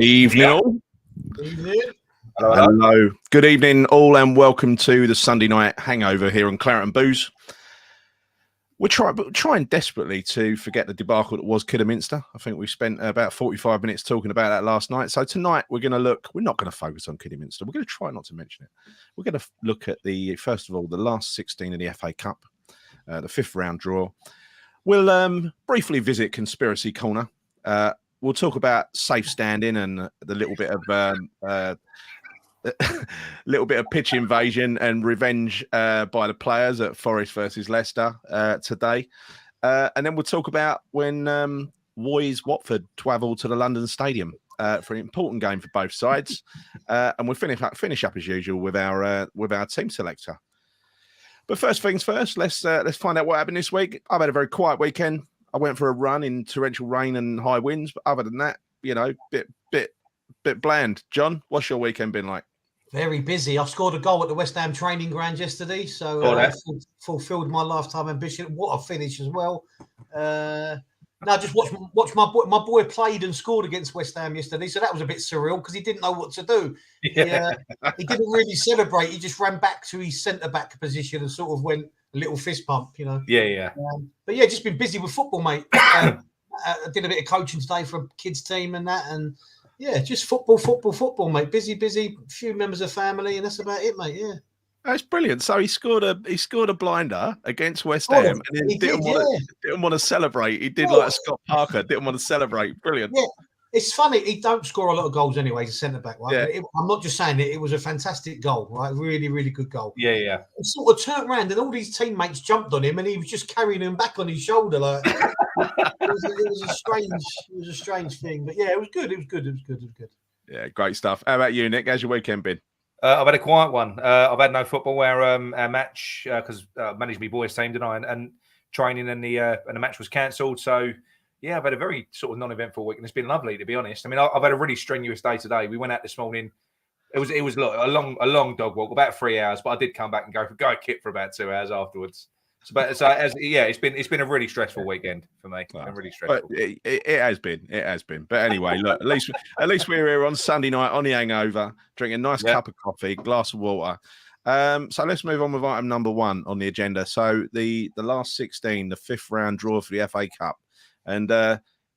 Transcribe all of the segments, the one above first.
Evening all. Evening. Hello. Good evening all and welcome to the Sunday night hangover here on Claret and Booze. We're trying desperately to forget the debacle that was Kidderminster. I think we spent about 45 minutes talking about that last night. So tonight we're not going to focus on Kidderminster. We're going to try not to mention it. We're going to look at first of all, the last 16 of the FA Cup, the fifth round draw. We'll briefly visit Conspiracy Corner. We'll talk about safe standing and the little bit of pitch invasion and revenge by the players at Forest versus Leicester today. And then we'll talk about when Watford travel to the London Stadium for an important game for both sides. And we'll finish up as usual with our team selector. But first things first, let's find out what happened this week. I've had a very quiet weekend. I went for a run in torrential rain and high winds, but other than that, bit bland. John, what's your weekend been like? Very busy. I scored a goal at the West Ham training ground yesterday, so fulfilled my lifetime ambition. What a finish as well! Now just watch my boy played and scored against West Ham yesterday, so that was a bit surreal because he didn't know what to do. Yeah. He didn't really celebrate. He just ran back to his centre back position and sort of went a little fist pump, Yeah. But yeah, just been busy with football, mate. I did a bit of coaching today for a kids team and that, and yeah, just football, mate. Busy. Few members of family, and that's about it, mate. Yeah. That's brilliant. So he scored a blinder against West Ham, and he didn't want to celebrate. He did like Scott Parker, didn't want to celebrate. Brilliant. Yeah, it's funny. He don't score a lot of goals anyway. He's a centre back, right? Yeah. I'm not just saying it. It was a fantastic goal, right? Really, really good goal. Yeah. He sort of turned around, and all these teammates jumped on him, and he was just carrying him back on his shoulder, like. It was a strange thing, but yeah, it was good. It was good. Yeah, great stuff. How about you, Nick? How's your weekend been? I've had a quiet one. I've had no football where our match because I managed my boys' team tonight and training and the match was cancelled. So yeah, I've had a very sort of non-eventful week and it's been lovely to be honest. I mean, I've had a really strenuous day today. We went out this morning. It was a long dog walk, about 3 hours, but I did come back and go kit for about 2 hours afterwards. It's been a really stressful weekend for me. Really stressful. But it has been. But anyway, look, at least we're here on Sunday night on the hangover, drinking a nice cup of coffee, glass of water. So let's move on with item number 1 on the agenda. So the last 16, the fifth round draw for the FA Cup, and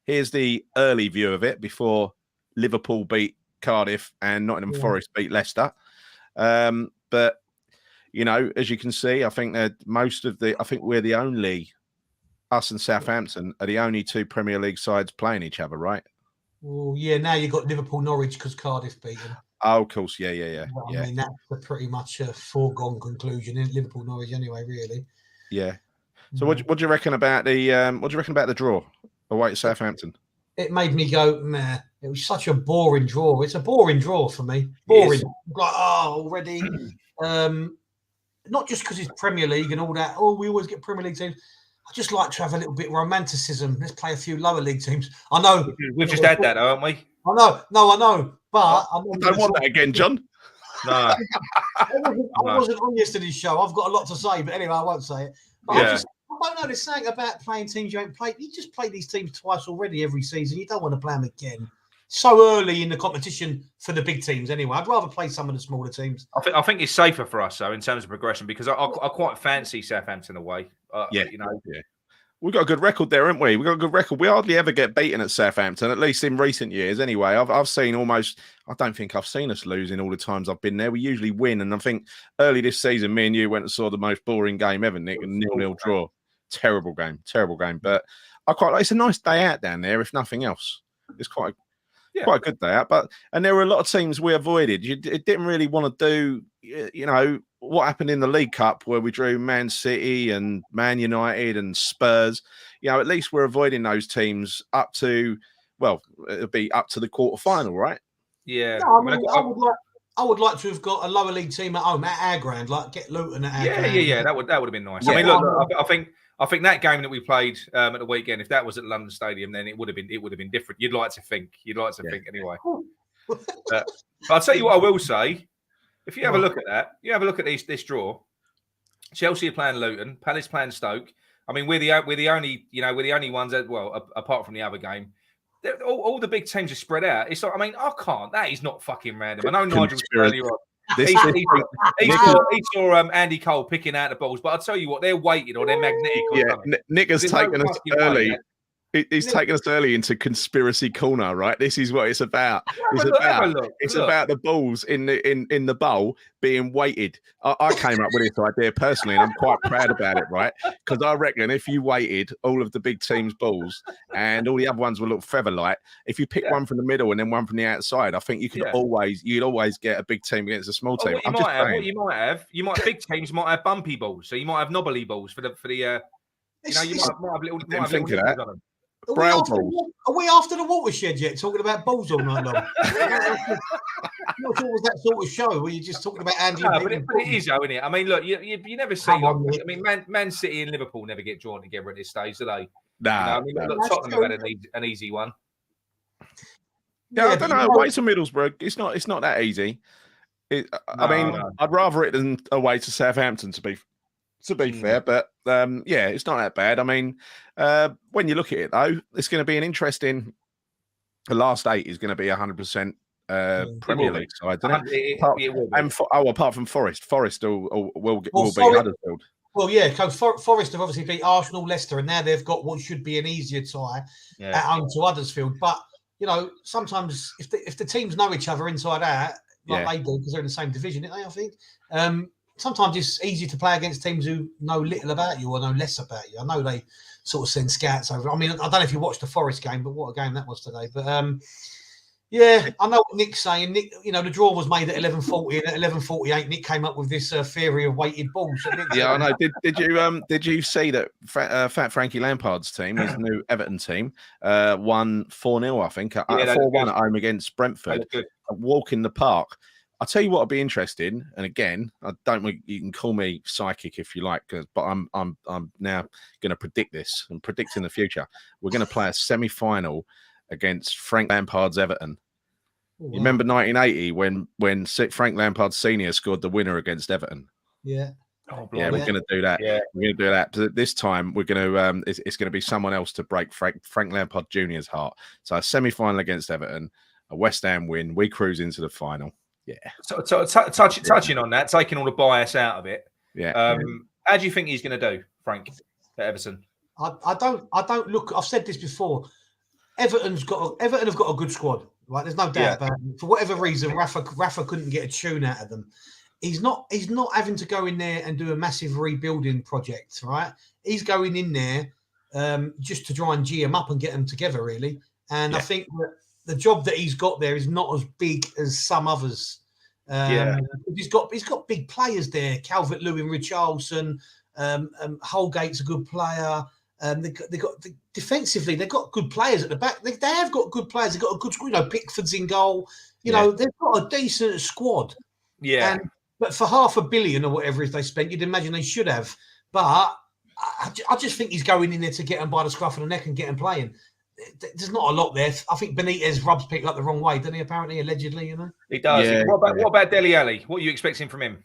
here's the early view of it before Liverpool beat Cardiff and Nottingham Forest beat Leicester. But as you can see, I think that we're the only, us and Southampton are the only two Premier League sides playing each other, right? Well, yeah, now you've got Liverpool Norwich because Cardiff beat them. Oh, of course, yeah. I mean, that's pretty much a foregone conclusion in Liverpool Norwich anyway, really. Yeah. So what do you reckon about the draw away at Southampton? It made me go, meh. It was such a boring draw. It's a boring draw for me. Boring. Like, already. Not just because it's Premier League and all that. Oh, we always get Premier League teams. I just like to have a little bit of romanticism. Let's play a few lower league teams. I know. We've just had that, haven't we? I know. No, I know. But I don't want that again, John. No. I wasn't on yesterday's show. I've got a lot to say, but anyway, I won't say it. But I don't know. There's something about playing teams you ain't played. You just play these teams twice already every season. You don't want to play them again. So early in the competition for the big teams anyway. I'd rather play some of the smaller teams. I think it's safer for us, though, in terms of progression, because I quite fancy Southampton away. We've got a good record there, haven't we? We've got a good record. We hardly ever get beaten at Southampton, at least in recent years anyway. I've seen I don't think I've seen us lose in all the times I've been there. We usually win, and I think early this season, me and you went and saw the most boring game ever, Nick, a 0-0 draw. Terrible game. But it's a nice day out down there, if nothing else. It's quite a good day out, and there were a lot of teams we avoided. It didn't really want to do, what happened in the League Cup where we drew Man City and Man United and Spurs. At least we're avoiding those teams up to, it'll be up to the quarter-final, right? Yeah. No, I would like to have got a lower league team at home at our ground, like get Luton at our ground. Yeah. That would have been nice. Yeah. I mean, look, I think that game that we played at the weekend, if that was at London Stadium, then it would have been different. You'd like to think anyway. But I'll tell you what I will say. If you have a look at this draw. Chelsea are playing Luton, Palace playing Stoke. I mean, we're the only ones that, apart from the other game, all the big teams are spread out. It's like, I mean, I can't. That is not fucking random. I know Nigel said earlier on. He saw Andy Cole picking out the balls, but I'll tell you what, they're weighted or they're magnetic. Or something. Nick has taken us early. He's taken us early into conspiracy corner, right? This is what it's about. It's about the balls in the bowl being weighted. I came up with this idea personally, and I'm quite proud about it, right? Because I reckon if you weighted all of the big teams' balls and all the other ones will look feather light, if you pick one from the middle and then one from the outside, I think you'd always get a big team against a small team. What you might big teams might have bumpy balls, so you might have knobbly balls for the you know, you might have little. Think of that. Are we after the watershed yet? Talking about balls all night long? I'm not sure it was that sort of show where you're just talking about Andy. No, but it is, though, isn't it? I mean, look, you never see. I mean, Man City and Liverpool never get drawn together at this stage, do they? Nah. You know, I mean, look, Tottenham have had an easy one. Yeah, I don't know. Away to Middlesbrough, it's not that easy. I'd rather it than away to Southampton, to be fair, but it's not that bad. I mean, when you look at it though, it's going to be an interesting. The last 8 is going to be 100% Premier League side, isn't it? Apart from Forest will be Huddersfield. Well, yeah, because Forest have obviously beat Arsenal, Leicester, and now they've got what should be an easier tie at home to Huddersfield. But you know, sometimes if the teams know each other inside out, like they do, because they're in the same division, I think. Sometimes it's easy to play against teams who know little about you or know less about you. I know they sort of send scouts over. I mean, I don't know if you watched the Forest game, but what a game that was today. But I know what Nick's saying. Nick, you know, the draw was made at 11:40, and at 11:48, Nick came up with this theory of weighted balls. I know. Did you see that Fat Frankie Lampard's team, his new Everton team, won 4-0? I think 4-1 at home against Brentford. A walk in the park. I'll tell you what would be interesting, and again, you can call me psychic if you like, but I'm now going to predict this and predicting the future. We're going to play a semi-final against Frank Lampard's Everton. Oh, wow. You remember 1980 when Frank Lampard Senior scored the winner against Everton? Yeah. Oh, we're going to do that. Yeah. We're going to do that. But this time, we're going to it's going to be someone else to break Frank Lampard Jr.'s heart. So a semi-final against Everton, a West Ham win. We cruise into the final. Yeah. So touching on that, taking all the bias out of it. Yeah. How do you think he's going to do, Frank, at Everton? I don't look. I've said this before. Everton have got a good squad, right? There's no doubt about it. For whatever reason, Rafa couldn't get a tune out of them. He's not having to go in there and do a massive rebuilding project, right? He's going in there just to try and G them up and get them together, really. And I think that the job that he's got there is not as big as some others. He's got big players there. Calvert-Lewin, Richarlison, Holgate's a good player. Defensively, they've got good players at the back. They have got good players. They've got a good squad. You know, Pickford's in goal. You know, they've got a decent squad. Yeah. But for $500 million or whatever it is they spent, you'd imagine they should have. But I just think he's going in there to get them by the scruff of the neck and get them playing. There's not a lot there. I think Benitez rubs people up the wrong way, doesn't he? Apparently, allegedly, you know. He does. Yeah, what about Dele Alli? What are you expecting from him?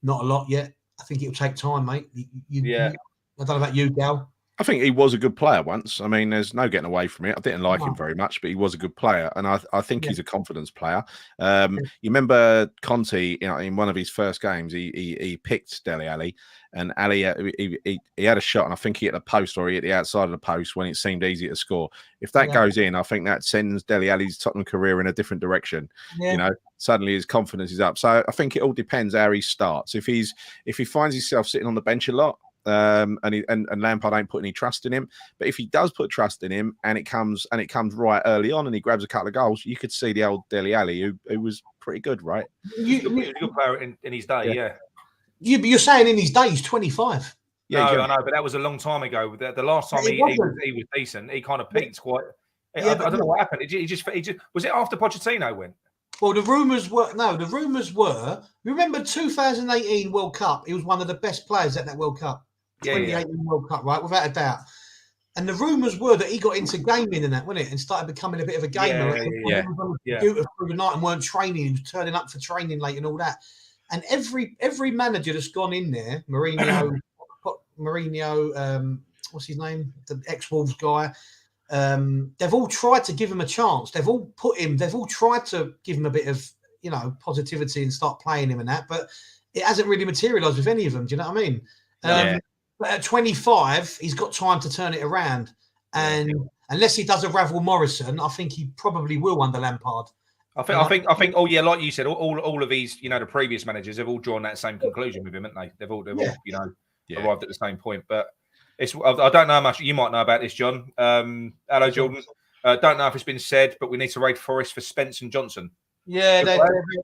Not a lot yet. I think it'll take time, mate. I don't know about you, Gal. I think he was a good player once. I mean, there's no getting away from it. I didn't like him very much, but he was a good player, and I think he's a confidence player. You remember Conte, in one of his first games, he picked Dele Alli, and Ali he had a shot, and I think he hit the post or he hit the outside of the post when it seemed easy to score. If that goes in, I think that sends Dele Alli's Tottenham career in a different direction. Yeah. You know, suddenly his confidence is up. So I think it all depends how he starts. If he finds himself sitting on the bench a lot, and Lampard ain't putting any trust in him, but if he does put trust in him and it comes right early on and he grabs a couple of goals, you could see the old Dele Alli who was pretty good, right? He's a good player in his day, You're saying in his day he's 25. Yeah, I know, but that was a long time ago. The last time he was decent, he kind of peaked quite. I don't know what happened. He just was it after Pochettino went? Well, the rumours were. Remember 2018 World Cup? He was one of the best players at that World Cup. 2018 World Cup, right? Without a doubt. And the rumours were that he got into gaming and that, wasn't it? And started becoming a bit of a gamer. He was on the computer through the night and weren't training. He was turning up for training late and all that. And every manager that's gone in there, Mourinho, what's his name? The ex-Wolves guy. they've all tried to give him a chance. They've all tried to give him a bit of, positivity and start playing him and that, but it hasn't really materialised with any of them. Do you know what I mean? But at 25, he's got time to turn it around. And unless he does a Ravel Morrison, I think he probably will under Lampard. I think. Oh yeah, like you said, all of these, the previous managers have all drawn that same conclusion with him, haven't they? They've all arrived at the same point. But I don't know how much you might know about this, John. Hello, Jordan. Don't know if it's been said, but we need to rate Forest for Spence and Johnson. Yeah,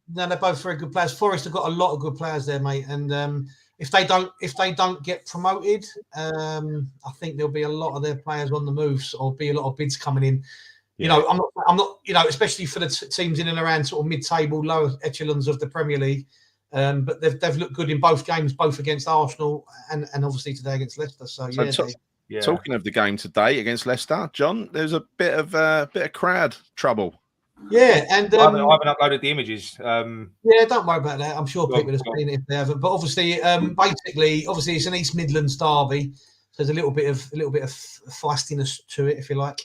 they're both very good players. Forest have got a lot of good players there, mate. And if they don't get promoted, I think there'll be a lot of their players on the moves, or be a lot of bids coming in. Yeah. I'm not. Especially for the teams in and around sort of mid-table, lower echelons of the Premier League. But they've looked good in both games, both against Arsenal and obviously today against Leicester. So talking of the game today against Leicester, John, there's a bit of crowd trouble. Yeah, and I haven't uploaded the images. Yeah, don't worry about that. I'm sure people have seen it if they haven't. But obviously, obviously, it's an East Midlands derby, so there's a little bit of feistiness to it, if you like.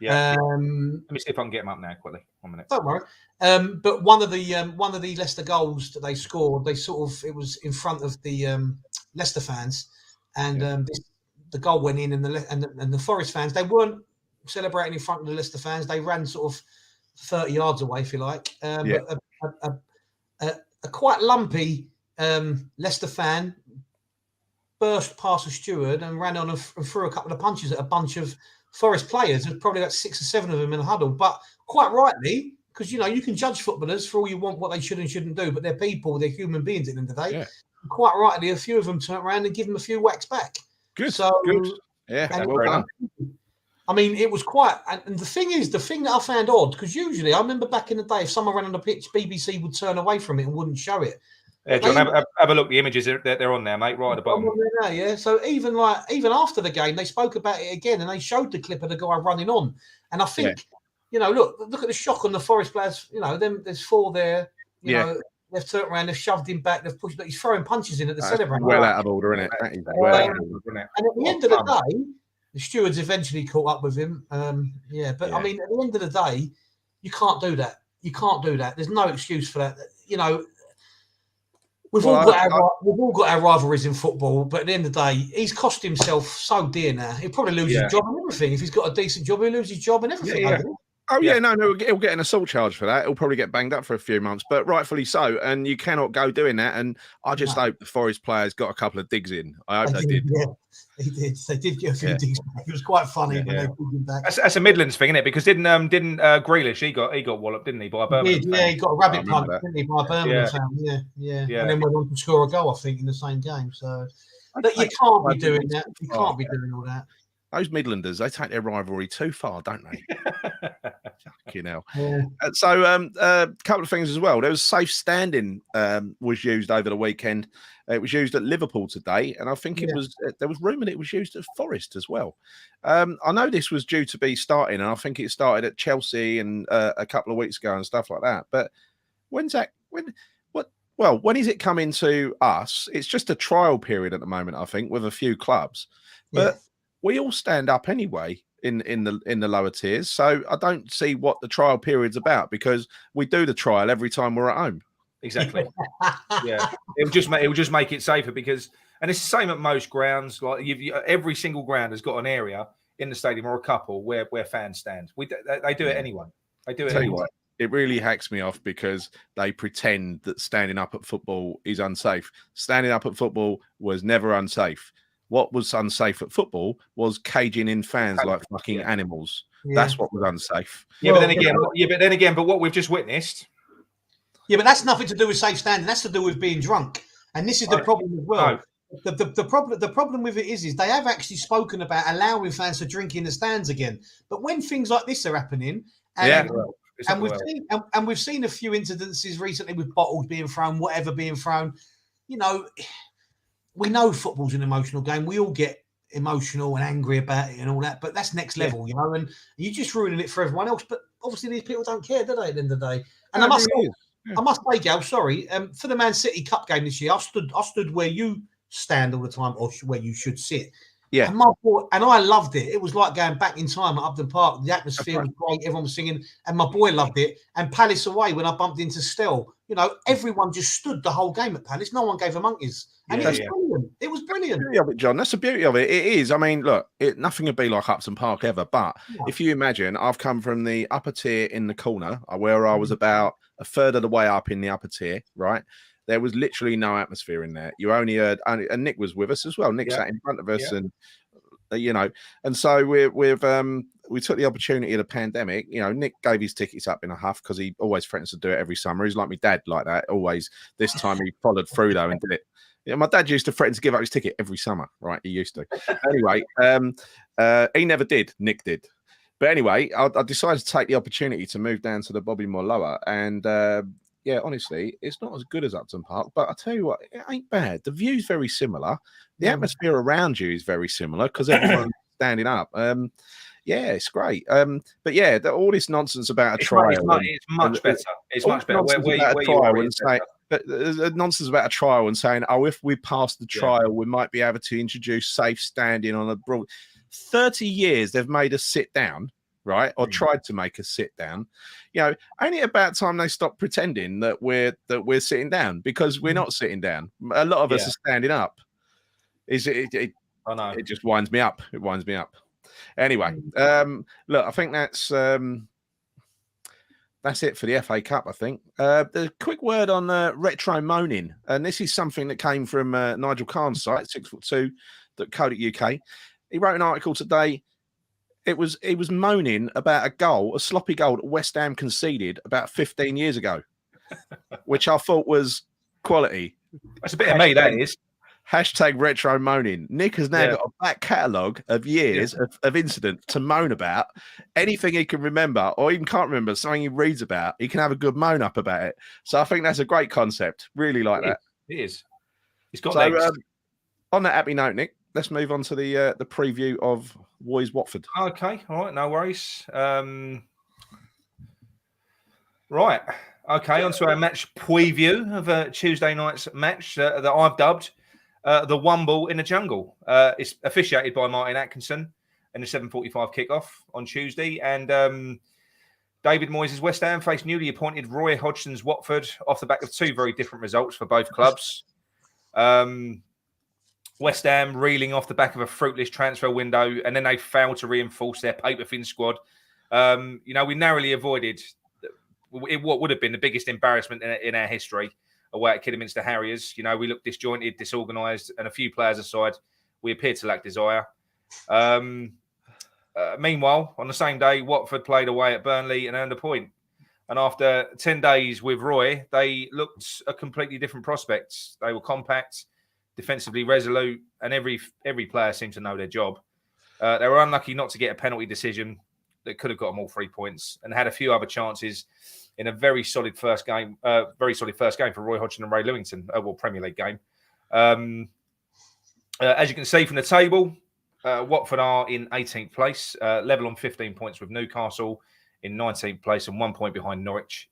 Yeah. Let me see if I can get them up now quickly. 1 minute. Don't worry. But one of the Leicester goals that they scored, it was in front of the Leicester fans, and the goal went in, and the Forest fans, they weren't celebrating in front of the Leicester fans. They ran sort of 30 yards away, if you like. But a quite lumpy Leicester fan burst past a steward and ran on and threw a couple of punches at a bunch of Forest players. There's probably like 6 or 7 of them in a huddle, but quite rightly, because you can judge footballers for all you want, what they should and shouldn't do, but they're people, they're human beings at the end of the day. Yeah. Quite rightly, a few of them turned around and give them a few whacks back. Good. So, good. Yeah, well done. I mean, it was quite, and the thing that I found odd, because usually I remember back in the day, if someone ran on the pitch, BBC would turn away from it and wouldn't show it. Yeah, John, have a look. The images they're on there, mate, right at the bottom. Now, yeah. So even after the game, they spoke about it again, and they showed the clip of the guy running on. And I think, look at the shock on the Forest players. There's 4 there. They've turned around, they've shoved him back, they've pushed. He's throwing punches in at the celebrating. Well out of order, isn't it? That is well out of order, isn't it? And at the end of the day, the stewards eventually caught up with him. I mean, at the end of the day, you can't do that. You can't do that. There's no excuse for that. We've all got our rivalries in football, but at the end of the day, he's cost himself so dear now. He'll probably lose his job and everything. If he's got a decent job, he'll lose his job and everything. Yeah. No, he'll get an assault charge for that. He'll probably get banged up for a few months, but rightfully so. And you cannot go doing that. And I just hope the Forest players got a couple of digs in. I hope they did. Yeah, they did. They did get a few digs back. It was quite funny when they pulled him back. That's a Midlands thing, isn't it? Because didn't Grealish, he got walloped, didn't he, by a Birmingham fan? Yeah, he got a rabbit punch, didn't he, by a Birmingham fan? Yeah. And then went on to score a goal, I think, in the same game. So, but you can't be doing that. You can't be doing all that. Those Midlanders, they take their rivalry too far, don't they? Fucking hell. Yeah. So, a couple of things as well. There was safe standing was used over the weekend. It was used at Liverpool today, and I think there was rumour it was used at Forest as well. I know this was due to be starting, and I think it started at Chelsea and a couple of weeks ago and stuff like that. But when is it coming to us? It's just a trial period at the moment, I think, with a few clubs. But we all stand up anyway in the lower tiers. So I don't see what the trial period's about, because we do the trial every time we're at home. Exactly. Yeah. It will just make it safer, because, and it's the same at most grounds. Like every single ground has got an area in the stadium or a couple where fans stand. They do it anyway. They do it anyway. It really hacks me off, because they pretend that standing up at football is unsafe. Standing up at football was never unsafe. What was unsafe at football was caging in fans like fucking animals. Yeah. That's what was unsafe. But then again, what we've just witnessed. Yeah, but that's nothing to do with safe standing. That's to do with being drunk. And this is the problem as well. No. The problem with it is they have actually spoken about allowing fans to drink in the stands again. But when things like this are happening, we've seen a few incidences recently with bottles being thrown, whatever being thrown, we know football's an emotional game. We all get emotional and angry about it and all that, but that's next level, and you're just ruining it for everyone else. But obviously these people don't care, do they, at the end of the day? And I must say, Gal, sorry, for the Man City Cup game this year, I stood where you stand all the time, or where you should sit. Yeah. And I loved it. It was like going back in time at Upton Park. The atmosphere was great. Everyone was singing, and my boy loved it. And Palace away, when I bumped into Stell, everyone just stood the whole game at Palace. No one gave a monkeys. And it was brilliant. It was brilliant. Beauty of it, John. That's the beauty of it. It is. I mean, look, nothing would be like Upton Park ever. But if you imagine, I've come from the upper tier in the corner, where I was about a third of the way up in the upper tier, right? There was literally no atmosphere in there. You only heard, and Nick was with us as well. Nick sat in front of us, and and so we took the opportunity of the pandemic. Nick gave his tickets up in a huff because he always threatens to do it every summer. He's like my dad, like that. Always. This time he followed through though and did it. My dad used to threaten to give up his ticket every summer, right? He used to. Anyway, he never did. Nick did. But anyway, I decided to take the opportunity to move down to the Bobby Moore Lower, and honestly, it's not as good as Upton Park, but I tell you what, it ain't bad. The view's very similar. The atmosphere around you is very similar because everyone's standing up. It's great. But yeah, all this nonsense about a trial. It's much better. It's much better. But there's nonsense about a trial and saying, if we pass the trial, we might be able to introduce safe standing on a broad. 30 years they've made us sit down, right? Or tried to make us sit down. Only about time they stop pretending that we're sitting down, because we're not sitting down. A lot of us are standing up. I know. It just winds me up. It winds me up. Anyway, look, I think that's it for the FA Cup, I think. The quick word on retro moaning, and this is something that came from Nigel Khan's site, 6foot2.co.uk. He wrote an article today. It was moaning about a sloppy goal that West Ham conceded about 15 years ago, which I thought was quality. That's a bit of me, that is. Hashtag retro moaning. Nick has now got a back catalogue of years of incidents to moan about. Anything he can remember, or even can't remember, something he reads about, he can have a good moan up about it. So I think that's a great concept. Really like that. It is. He's got legs. On that happy note, Nick, let's move on to the preview of Woys Watford. Okay, all right, no worries. Right, okay, on to our match preview of Tuesday night's match that I've dubbed the Wumble in the Jungle. It's officiated by Martin Atkinson in the 7:45 kickoff on Tuesday. And David Moyes' West Ham faced newly appointed Roy Hodgson's Watford off the back of two very different results for both clubs. West Ham reeling off the back of a fruitless transfer window, and then they failed to reinforce their paper-thin squad. We narrowly avoided what would have been the biggest embarrassment in our history away at Kidderminster Harriers. We looked disjointed, disorganised, and a few players aside, we appeared to lack desire. Meanwhile, on the same day, Watford played away at Burnley and earned a point. And after 10 days with Roy, they looked a completely different prospect. They were compact, defensively resolute, and every player seemed to know their job. They were unlucky not to get a penalty decision that could have got them all 3 points, and had a few other chances in a very solid first game for Roy Hodgson and Ray Lewington, Premier League game. As you can see from the table, Watford are in 18th place, level on 15 points with Newcastle in 19th place and 1 point behind Norwich.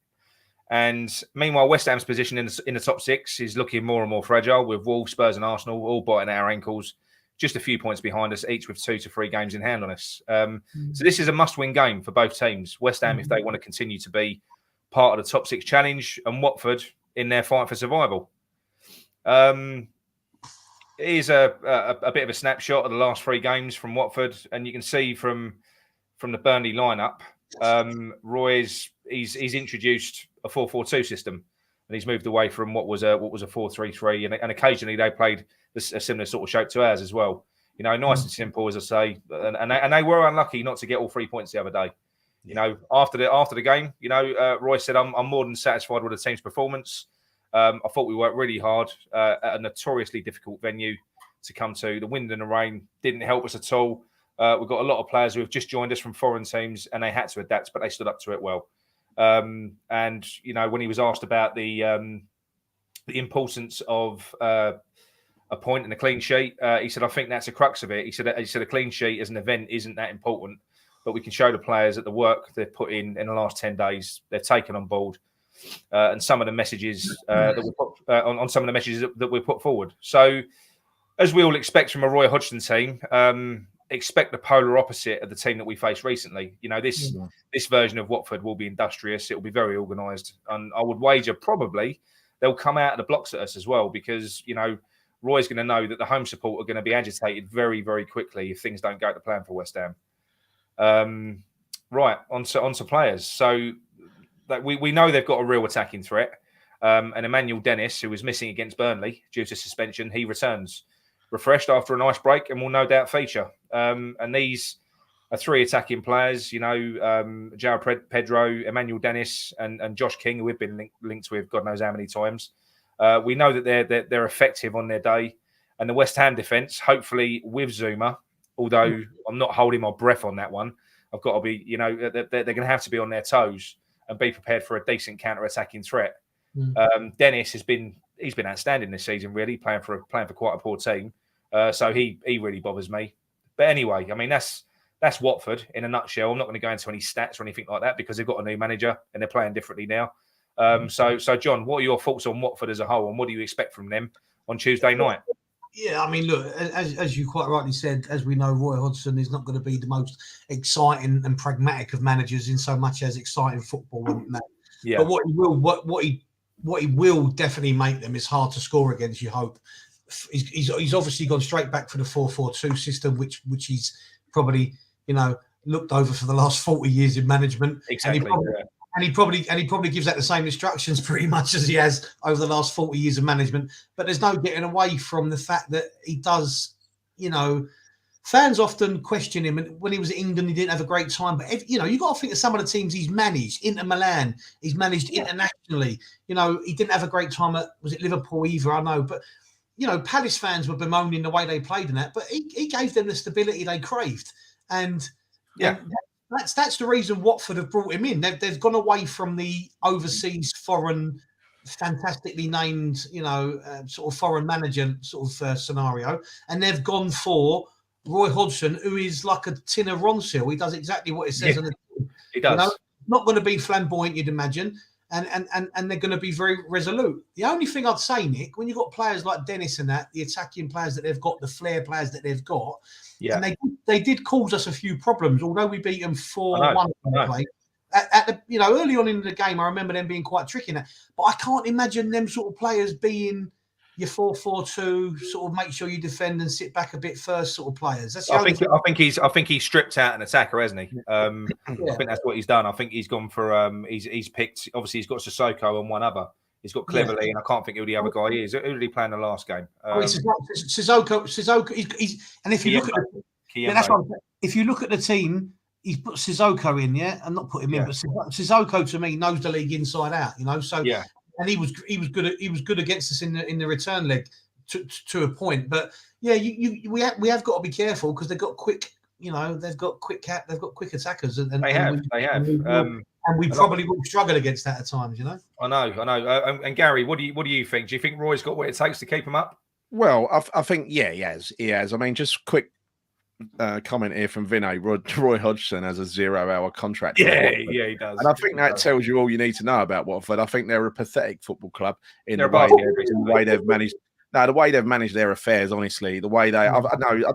And meanwhile, West Ham's position in the top six is looking more and more fragile, with Wolves, Spurs and Arsenal all biting at our ankles, just a few points behind us, each with 2 to 3 games in hand on us. So this is a must-win game for both teams. West Ham, if they want to continue to be part of the top six challenge, and Watford in their fight for survival. It is a bit of a snapshot of the last 3 games from Watford, and you can see from the Burnley lineup, Roy's he's introduced a 4-4-2 system, and he's moved away from what was a 4-3-3, and occasionally they played a similar sort of shape to ours as well. Nice and simple, as I say, and they were unlucky not to get all 3 points the other day. After the game, Roy said, I'm more than satisfied with the team's performance. I thought we worked really hard at a notoriously difficult venue to come to. The wind and the rain didn't help us at all. We've got a lot of players who have just joined us from foreign teams, and they had to adapt, but they stood up to it well. And when he was asked about the importance of a point and a clean sheet, he said, I think that's the crux of it. He said a clean sheet as an event isn't that important, but we can show the players that the work they've put in the last 10 days, they've taken on board, and some of the messages that we put on some of the messages that we put forward. So as we all expect from a Roy Hodgson team, expect the polar opposite of the team that we faced recently. You know, this version of Watford will be industrious. It will be very organised, and I would wager probably they'll come out of the blocks at us as well, because you know Roy's going to know that the home support are going to be agitated very, very quickly if things don't go to plan for West Ham. Right, onto players. So that we know they've got a real attacking threat. And Emmanuel Dennis, who was missing against Burnley due to suspension, he returns refreshed after a nice break and will no doubt feature. And these are three attacking players, you know, João Pedro, Emmanuel Dennis, and Josh King, who we've been linked with God knows how many times. We know that they're effective on their day. And the West Ham defence, hopefully with Zuma, although I'm not holding my breath on that one, I've got to be, you know, they're going to have to be on their toes and be prepared for a decent counter-attacking threat. Dennis he's been outstanding this season, really playing for quite a poor team. So he really bothers me. But anyway, I mean that's Watford in a nutshell. I'm not going to go into any stats or anything like that because they've got a new manager and they're playing differently now. So John, what are your thoughts on Watford as a whole, and what do you expect from them on Tuesday night? Yeah, I mean, look, as you quite rightly said, as we know, Roy Hodgson is not going to be the most exciting and pragmatic of managers in so much as exciting football. And that. Yeah. But what he will definitely make them is hard to score against. You hope he's obviously gone straight back for the 4-4-2 system, which he's probably looked over for the last 40 years in management. Exactly. And he probably gives that the same instructions pretty much as he has over the last 40 years of management. But there's no getting away from the fact that he does, fans often question him. And when he was at England, he didn't have a great time. But, you got to think of some of the teams he's managed. Inter Milan, he's managed internationally. He didn't have a great time at, was it Liverpool either? I know. But, Palace fans were bemoaning the way they played in that. But he gave them the stability they craved. And that's the reason Watford have brought him in. They've gone away from the overseas foreign, fantastically named, sort of foreign manager sort of scenario, and they've gone for Roy Hodgson, who is like a tin of Ronsil. He does exactly what it says on the tin. He does. Not going to be flamboyant, you'd imagine, and they're going to be very resolute. The only thing I'd say, Nick, when you've got players like Dennis and that, the attacking players that they've got, the flair players that they've got. Yeah. And they did cause us a few problems, although we beat them 4-1 play. At the early on in the game, I remember them being quite tricky in that. But I can't imagine them sort of players being your 4-4-2, sort of make sure you defend and sit back a bit first sort of players. I think he's stripped out an attacker, hasn't he? I think that's what he's done. I think he's gone for he's picked, obviously he's got Sissoko and one other. He's got Cleverley, and I can't think who the other guy is. Who did he play in the last game? Sissoko. He's, and if you look at that's what if you look at the team, he's put Sissoko in, and not put him in, but Sissoko to me knows the league inside out, So and he was good against us in the return leg to a point. But we have got to be careful because they've got quick. They've got quick attackers, and they have. And we probably will struggle against that at times, I know. And Gary, what do you think? Do you think Roy's got what it takes to keep him up? Well, I think he has. I mean, just quick comment here from Vinay. Roy Hodgson has a 0-hour contract. Yeah, he does. And I think that tells you all you need to know about Watford. I think they're a pathetic football club in the way they've managed. No, the way they've managed their affairs, honestly, the way I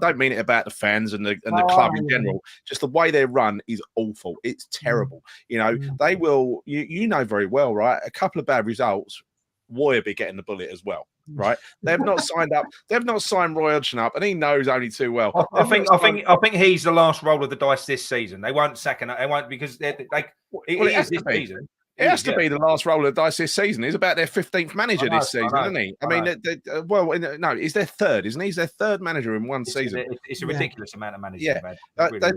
don't mean it about the fans and the club in general. Just the way they run is awful. It's terrible. They will. You know very well, right? A couple of bad results, Roy will be getting the bullet as well, right? They've not signed up. They've not signed Roy Hodgson up, and he knows only too well. I think he's the last roll of the dice this season. They won't sack him. They won't because it is this season. It has to be the last roll of the dice this season. He's about their 15th manager this season, isn't he? I mean, no, he's their third, isn't he? He's their third manager in one season. It's a ridiculous amount of managers. Yeah,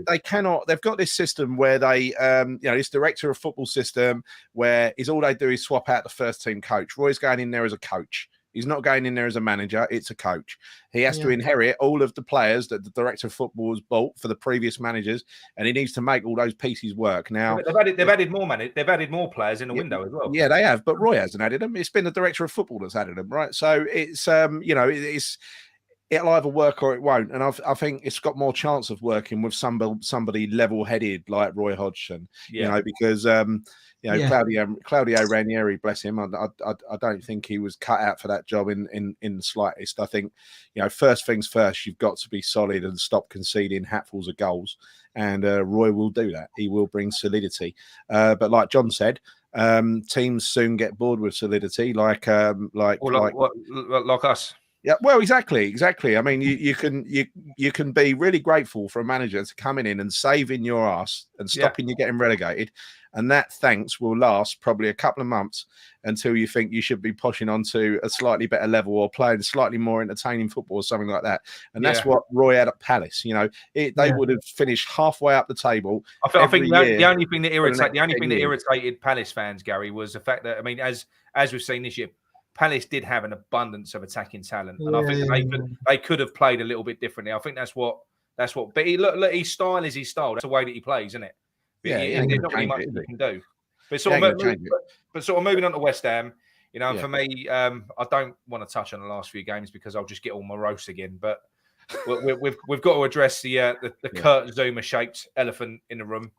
they cannot. They've got this system where they, this director of football system where all they do is swap out the first team coach. Roy's going in there as a coach. He's not going in there as a manager. It's a coach. He has to inherit all of the players that the director of football has bought for the previous managers, and he needs to make all those pieces work. Now they've added more players in the window as well. Yeah, they have, but Roy hasn't added them. It's been the director of football that's added them, right? So it's it'll either work or it won't. And I think it's got more chance of working with somebody level-headed like Roy Hodgson, you know, because Claudio Ranieri, bless him, I don't think he was cut out for that job in the slightest. I think, you know, first things first, you've got to be solid and stop conceding hatfuls of goals. And Roy will do that. He will bring solidity. But like John said, teams soon get bored with solidity, like us. Yeah, well, exactly. I mean, you can be really grateful for a manager to coming in and saving your ass and stopping you getting relegated, and that thanks will last probably a couple of months until you think you should be pushing onto a slightly better level or playing slightly more entertaining football or something like that. And that's what Roy had at Palace. You know, they would have finished halfway up the table. I think the only thing that irritated Palace fans, Gary, was the fact that, I mean, as we've seen this year, Palace did have an abundance of attacking talent, and I think they could have played a little bit differently. I think that's what. But look, his style is his style. That's the way that he plays, isn't it? There's not really much he can do. But sort of moving on to West Ham, you know, for me, I don't want to touch on the last few games because I'll just get all morose again. But we've got to address the Kurt Zouma-shaped elephant in the room.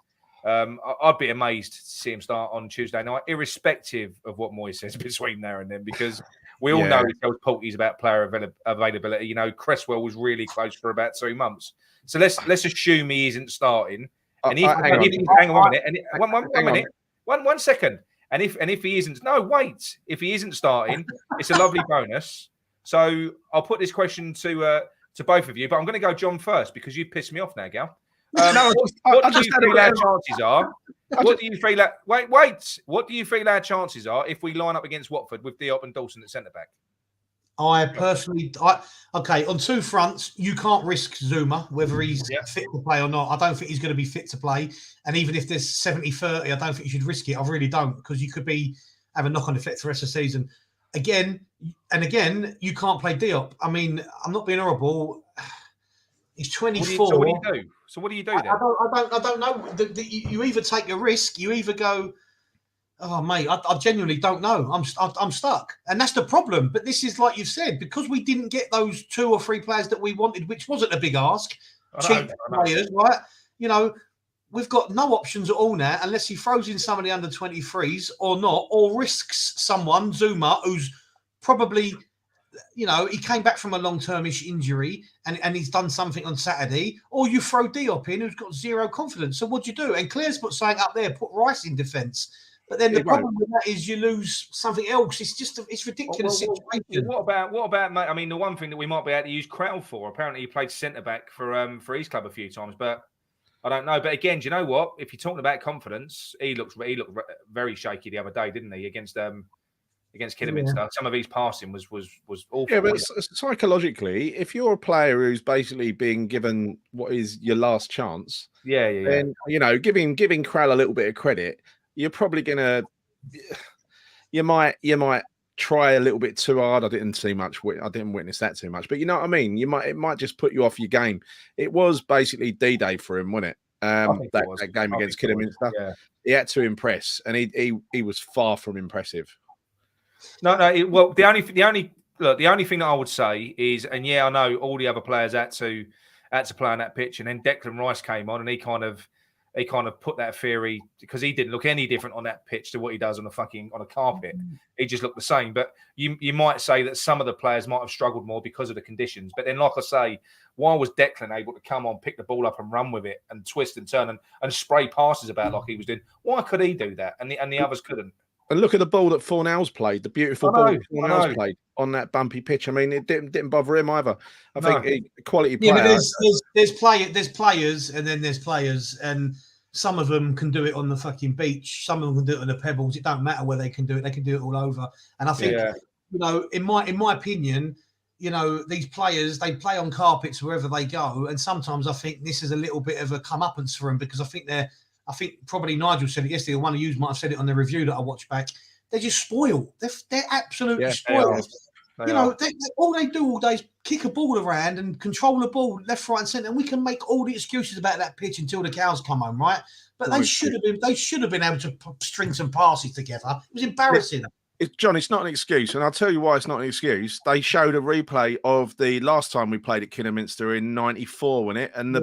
I'd be amazed to see him start on Tuesday night, irrespective of what Moyes says between now and then, because we all know he tells Porties about player availability. You know, Cresswell was really close for about 2 months, so let's assume he isn't starting. And hang on a minute, one second. And if he isn't, if he isn't starting, it's a lovely bonus. So I'll put this question to both of you, but I'm going to go John first because you pissed me off now, Gal. What do you feel our chances are? What do you feel that? Wait. What do you feel our chances are if we line up against Watford with Diop and Dawson at centre back? I personally, on two fronts, you can't risk Zouma, whether he's fit to play or not. I don't think he's going to be fit to play. And even if there's 70-30, I don't think you should risk it. I really don't, because you could have a knock-on effect for the rest of the season. Again, you can't play Diop. I mean, I'm not being horrible. He's 24. So what do you do then? I don't know. You either take a risk, you either go, oh mate, I genuinely don't know. I'm stuck, and that's the problem. But this is like you've said, because we didn't get those 2 or 3 players that we wanted, which wasn't a big ask. Cheap players, right? You know, we've got no options at all now, unless he throws in some of the under 23s or not, or risks someone, Zouma, who's probably, you know, he came back from a long-termish injury and he's done something on Saturday, or you throw Diop in, who's got zero confidence. So what do you do? And Claire's put something up there, put Rice in defence. But then the problem with that is you lose something else. It's just it's ridiculous situation. What about mate? I mean, the one thing that we might be able to use Crowell for, apparently he played centre back for his club a few times, but I don't know. But again, do you know what? If you're talking about confidence, he looked very shaky the other day, didn't he? Against Kidderminster, some of his passing was awful. Yeah, but psychologically, if you're a player who's basically being given what is your last chance, then you know, giving Krall a little bit of credit, you're probably gonna, you might try a little bit too hard. I didn't witness that too much, but you know what I mean. It might just put you off your game. It was basically D-Day for him, wasn't it? That game against Kidderminster. He had to impress, and he was far from impressive. No. Well, the only thing that I would say is, and I know all the other players had to play on that pitch, and then Declan Rice came on, and he kind of put that theory, because he didn't look any different on that pitch to what he does on a carpet. He just looked the same. But you might say that some of the players might have struggled more because of the conditions. But then, like I say, why was Declan able to come on, pick the ball up and run with it and twist and turn and spray passes about like he was doing? Why could he do that and the others couldn't? And look at the ball that Fornell's played, the beautiful ball that Fornell's played on that bumpy pitch. I mean, it didn't bother him either. I think quality player. Yeah, but there's players, and then there's players, and some of them can do it on the fucking beach. Some of them can do it on the pebbles. It don't matter where they can do it. They can do it all over. And I think, you know, in my opinion, you know, these players, they play on carpets wherever they go. And sometimes I think this is a little bit of a comeuppance for them, because I think probably Nigel said it yesterday, or one of you might have said it on the review that I watched back. They're just spoiled. They're absolutely spoiled. All they do all day is kick a ball around and control the ball left, right, and centre. And we can make all the excuses about that pitch until the cows come home, right? But they should have been able to string some passes together. It was embarrassing. John, it's not an excuse, and I'll tell you why it's not an excuse. They showed a replay of the last time we played at Kidderminster in '94, wasn't it? And the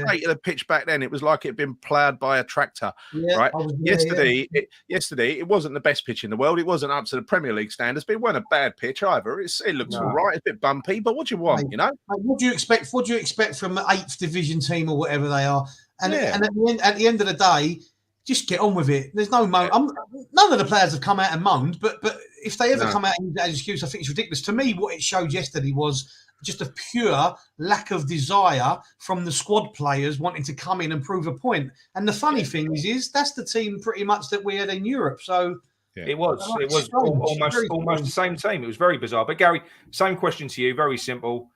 state of the pitch back then, it was like it had been ploughed by a tractor. Right? Yesterday, it wasn't the best pitch in the world. It wasn't up to the Premier League standards, but it wasn't a bad pitch either. It looks all right. It's a bit bumpy, but what do you want? Mate, what do you expect? What do you expect from an 8th division team or whatever they are? And at the end of the day, just get on with it. There's no moan. None of the players have come out and moaned, but if they ever come out and use that as an excuse, I think it's ridiculous. To me, what it showed yesterday was just a pure lack of desire from the squad players wanting to come in and prove a point. And the funny thing is that's the team pretty much that we had in Europe. So it was almost the same team. It was very bizarre. But Gary, same question to you. Very simple.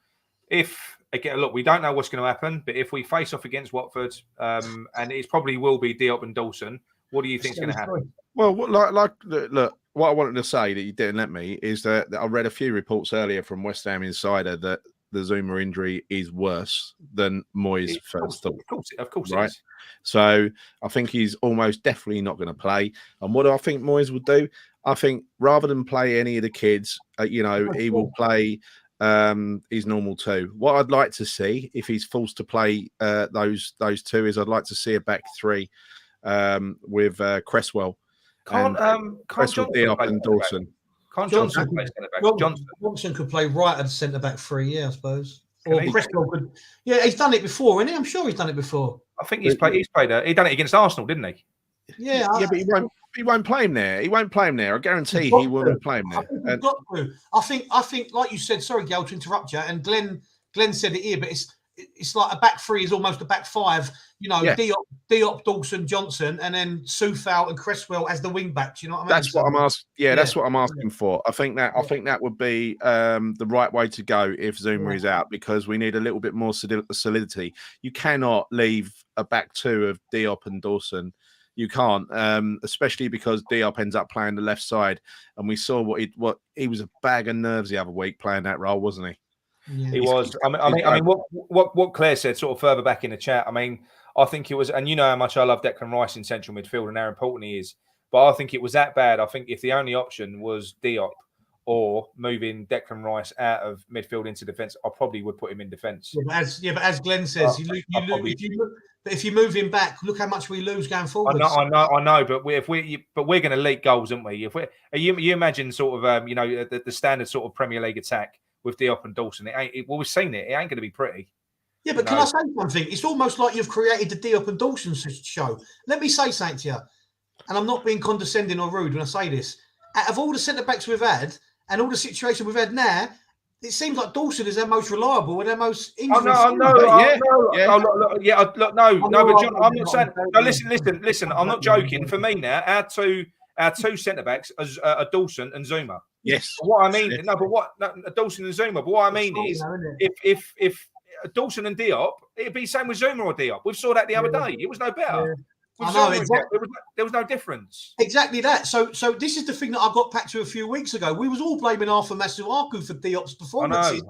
Again, look, we don't know what's going to happen, but if we face off against Watford, and it probably will be Diop and Dawson, what do you think is going to happen? Well, look, what I wanted to say that you didn't let me is that I read a few reports earlier from West Ham Insider that the Zuma injury is worse than Moyes first thought. Of course, right? It is. So I think he's almost definitely not going to play. And what do I think Moyes would do? I think rather than play any of the kids, he will play his normal two. What I'd like to see, if he's forced to play those two, is I'd like to see a back three with Cresswell. Cresswell, Diop, and Dawson. Johnson play centre back? Johnson could play right at centre back 3, I suppose. Or Cresswell could. Yeah, he's done it before, isn't he? I'm sure he's done it before. I think he's played. He done it against Arsenal, didn't he? Yeah, but he won't play him there. He won't play him there. I guarantee he won't play him there. I think, like you said. Sorry, Gail, to interrupt you. And Glenn said it here, but it's like a back 3 is almost a back 5. Diop, Dawson, Johnson, and then Soufal and Cresswell as the wing backs. You know what I mean? That's what I'm asking. Yeah, that's what I'm asking for. I think that would be the right way to go if Zuma is out, because we need a little bit more solidity. You cannot leave a back 2 of Diop and Dawson. You can't, especially because Diop ends up playing the left side, and we saw what he was a bag of nerves the other week playing that role, wasn't he? Yeah. He was. I mean, what Claire said, sort of further back in the chat. I mean, I think it was, and you know how much I love Declan Rice in central midfield and how important he is. But I think it was that bad. I think if the only option was Diop or moving Declan Rice out of midfield into defence, I probably would put him in defence. Yeah, but as Glenn says, if you move him back, look how much we lose going forward. I know, but we're going to leak goals, aren't we? You imagine sort of the standard sort of Premier League attack with Diop and Dawson. We've seen it. It ain't going to be pretty. Yeah, but can I say something? It's almost like you've created the Diop and Dawson show. Let me say something to you, and I'm not being condescending or rude when I say this. Out of all the centre backs we've had and all the situations we've had now, it seems like Dawson is our most reliable and our most injury. No, but John, I'm not saying. No, listen. I'm not joking. For me now, our two centre backs are Dawson and Zuma. Yes. But what I mean, Dawson and Zuma. But what I mean is, if Dawson and Diop, it'd be the same with Zuma or Diop. We saw that the other day. It was no better. Yeah. There was no difference. Exactly that. So this is the thing that I got back to a few weeks ago. We was all blaming Arthur Masuaku for Diop's performances.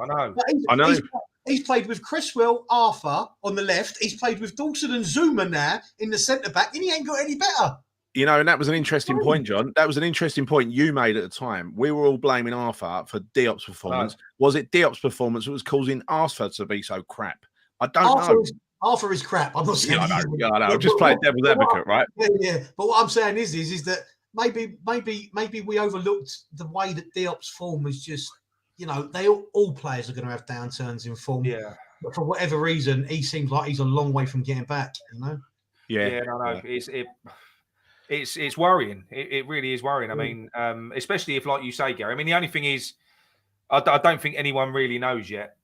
I know. He's played with Cresswell, Arthur on the left. He's played with Dawson and Zuma now in the centre back, and he ain't got any better. You know, and that was an interesting point, John. That was an interesting point you made at the time. We were all blaming Arthur for Diop's performance. Was it Diop's performance that was causing Arthur to be so crap? I don't know. Arthur is crap. I'm not saying. I know. I'm just playing devil's advocate, right? Yeah. But what I'm saying is that maybe we overlooked the way that Diop's form was just, all players are going to have downturns in form. Yeah. But for whatever reason, he seems like he's a long way from getting back. Yeah. No. It's worrying. It really is worrying. I mean, especially if, like you say, Gary. I mean, the only thing is, I don't think anyone really knows yet,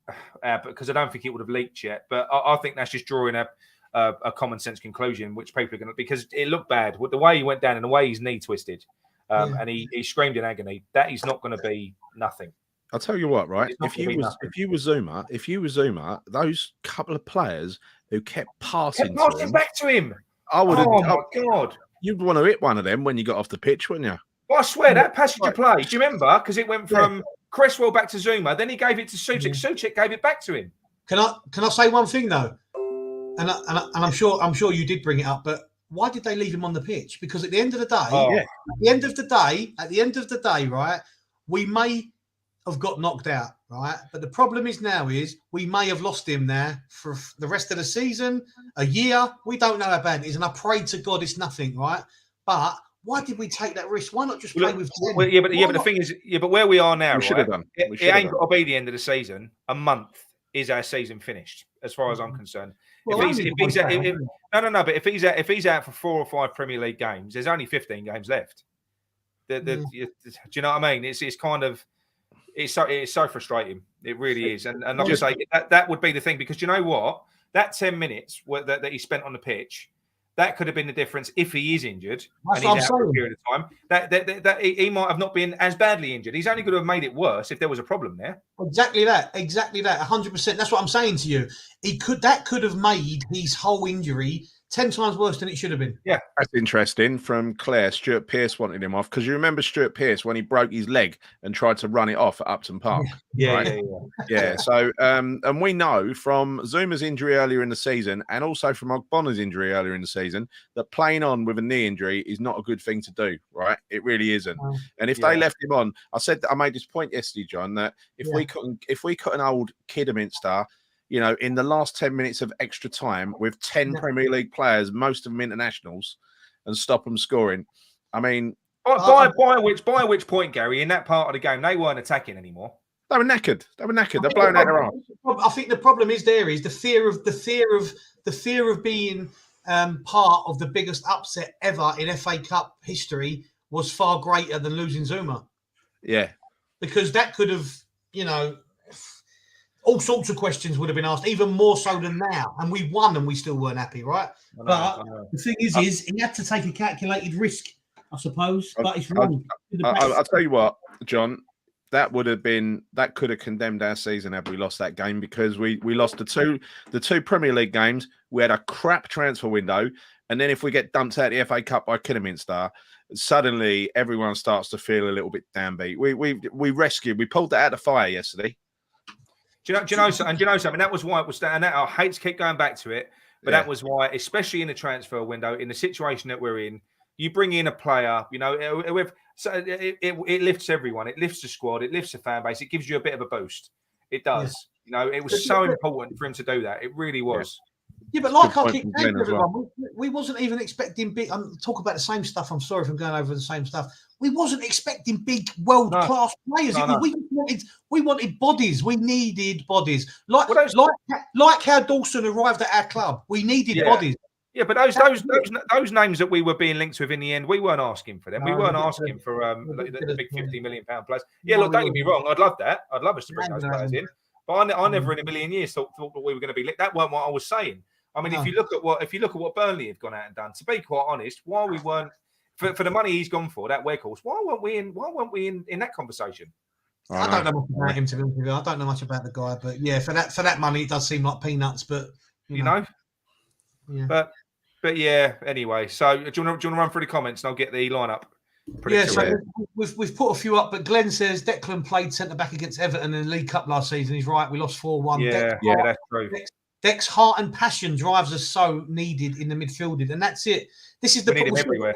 because I don't think it would have leaked yet. But I think that's just drawing a common sense conclusion, which people are going to, because it looked bad with the way he went down and the way his knee twisted, and he screamed in agony. That is not going to be nothing. I'll tell you what, right? If you were Zuma, those couple of players who kept passing back to him, I would have. Oh my God! You'd want to hit one of them when you got off the pitch, wouldn't you? Well, I swear that passage of play. Do you remember? Because it went from Cresswell back to Zuma, then he gave it to Suchek. Suchek gave it back to him. Can I say one thing though? And I'm sure you did bring it up, but why did they leave him on the pitch? Because at the end of the day, at the end of the day, right, we may have got knocked out, right? But the problem is now is we may have lost him there for the rest of the season, a year. We don't know how bad it is, and I pray to God it's nothing, right? But why did we take that risk? Why not just play with 10? But the thing is, but where we are now, we should have done. It ain't got to be the end of the season. A month is our season finished, as far as I'm concerned. But if he's out for 4 or 5 Premier League games, there's only 15 games left. Do you know what I mean? It's kind of it's so frustrating. It really is. And like I say, that would be the thing, because you know what? That 10 minutes that he spent on the pitch, that could have been the difference if he is injured and he's out for a period of time. That he might have not been as badly injured. He's only going to have made it worse if there was a problem there. Exactly that. 100%. That's what I'm saying to you. That could have made his whole injury 10 times worse than it should have been. Yeah, that's interesting. From Claire, Stuart Pearce wanted him off, because you remember Stuart Pearce when he broke his leg and tried to run it off at Upton Park. Yeah. So, and we know from Zuma's injury earlier in the season, and also from Ogbonna's injury earlier in the season, that playing on with a knee injury is not a good thing to do. Right? It really isn't. And if they left him on, I made this point yesterday, John, that if we cut an old Kidderminster, you know, in the last 10 minutes of extra time with 10 Premier League players, most of them internationals, and stop them scoring. I mean, by which point, Gary, in that part of the game, they weren't attacking anymore. They were knackered. They're blown out their arm. I think the problem is the fear of being part of the biggest upset ever in FA Cup history was far greater than losing Zuma. Yeah, because that could have, you know, all sorts of questions would have been asked, even more so than now. And we won and we still weren't happy, right? But the thing is he had to take a calculated risk, I suppose. But it's wrong. I'll tell you what, John, that could have condemned our season had we lost that game, because we lost the two Premier League games. We had a crap transfer window. And then if we get dumped out of the FA Cup by Kidderminster, suddenly everyone starts to feel a little bit downbeat. We pulled that out of the fire yesterday. Do you know something? That was why it was. And I hate to keep going back to it, but that was why, especially in the transfer window, in the situation that we're in, you bring in a player. You know, it lifts everyone. It lifts the squad. It lifts the fan base. It gives you a bit of a boost. It does. You know, it was so important for him to do that. It really was. Yeah, but like I keep saying, everyone, we wasn't even expecting big. Talk about the same stuff. I'm sorry if I'm going over the same stuff. We wasn't expecting big world-class players. We wanted bodies. We needed bodies. Like how Dawson arrived at our club. We needed bodies. Yeah, but those names that we were being linked with in the end, we weren't asking for them. We weren't asking for the big £50 million players. Yeah, look, don't get me wrong. I'd love that. I'd love us to bring those players in. But I never in a million years thought that we were going to be linked. That wasn't what I was saying. I mean, if you look at what Burnley have gone out and done, to be quite honest, why we weren't for the money he's gone for, that Weghorst, why weren't we in that conversation? I don't know much about him, to be honest with you. I don't know much about the guy, but yeah, for that money, it does seem like peanuts. But you know. Yeah. But yeah. Anyway, so do you want to run through the comments and I'll get the lineup? So we've put a few up, but Glenn says Declan played centre back against Everton in the League Cup last season. He's right. We lost 4-1. That's true. Deck's heart and passion drives us so needed in the midfield, and that's it. This is the problem everywhere.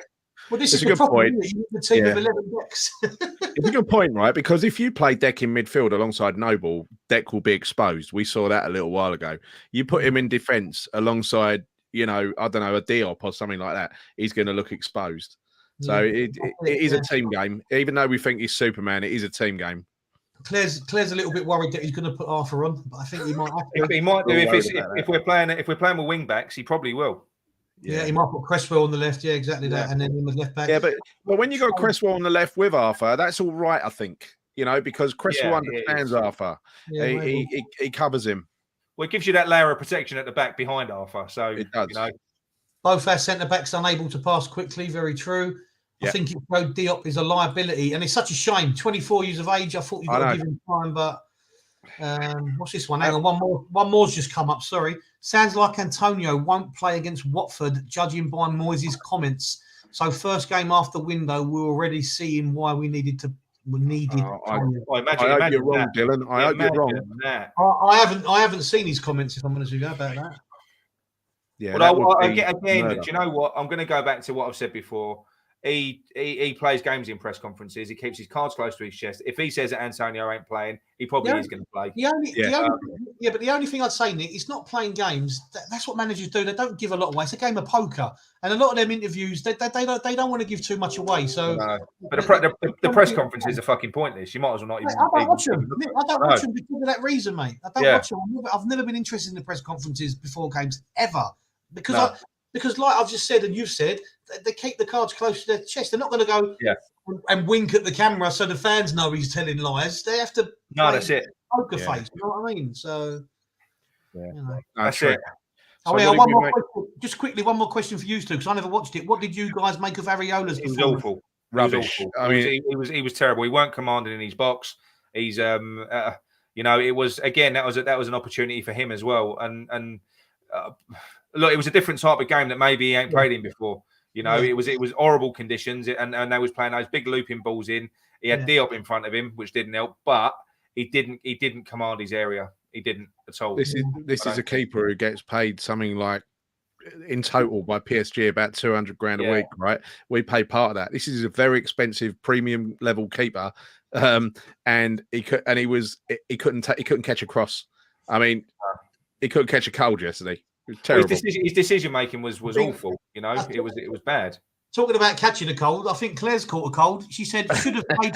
Well, this is a good point. The team of 11 Decks. It's a good point, right? Because if you play Deck in midfield alongside Noble, Deck will be exposed. We saw that a little while ago. You put him in defence alongside, you know, I don't know, a Diop or something like that, he's going to look exposed. So it is a team game. Even though we think he's Superman, it is a team game. Claire's a little bit worried that he's going to put Arthur on, but I think he might have to. He might do if we're playing with wing backs. He probably will. Yeah, he might put Cresswell on the left. Yeah, exactly that, and then him as left back. Yeah, but when you got Cresswell on the left with Arthur, that's all right, I think. You know, because Cresswell understands Arthur. Yeah, he covers him. Well, it gives you that layer of protection at the back behind Arthur. So it does. You know. Both our centre backs unable to pass quickly. Very true. I think it showed Diop is a liability, and it's such a shame. 24 years of age. I thought you'd got to give him time, but what's this one? Hang on, one more's just come up. Sorry. Sounds like Antonio won't play against Watford, judging by Moyes' comments. So first game after window, we're already seeing why we needed. I hope you're wrong, Dylan. I hope you're wrong. I haven't seen his comments, if I'm honest with you, about that. Yeah. Well, again, do you know what? I'm going to go back to what I've said before. He plays games in press conferences. He keeps his cards close to his chest. If he says that Antonio ain't playing, he probably is going to play. But the only thing I'd say, Nick, it's not playing games. That's what managers do. They don't give a lot away. It's a game of poker, and a lot of them interviews, they don't want to give too much away. So, but the press conferences are fucking pointless. You might as well not even. I don't watch them. Nick, I don't watch them because of that reason, mate. I don't watch them. I've never been interested in the press conferences before games ever because like I've just said and you've said, they keep the cards close to their chest. They're not going to go and wink at the camera so the fans know he's telling lies. They have to. That's it. Poker face. You know what I mean? So, that's it. So one more question. Just quickly, one more question for you two, because I never watched it. What did you guys make of Ariola's performance? It was awful. Rubbish. I mean, he was terrible. He weren't commanding in his box. He's it was again that was an opportunity for him as well. And look, it was a different type of game that maybe he ain't played in before. It was horrible conditions, and they was playing those big looping balls in. He had Diop in front of him, which didn't help, but he didn't command his area. He didn't at all. This is a keeper who gets paid something like in total by PSG about 200 grand a week, right? We pay part of that. This is a very expensive premium level keeper, and he couldn't catch a cross. I mean, he couldn't catch a cold yesterday. It was terrible. His decision making was awful. It was bad. Talking about catching a cold, I think Claire's caught a cold. She said should have played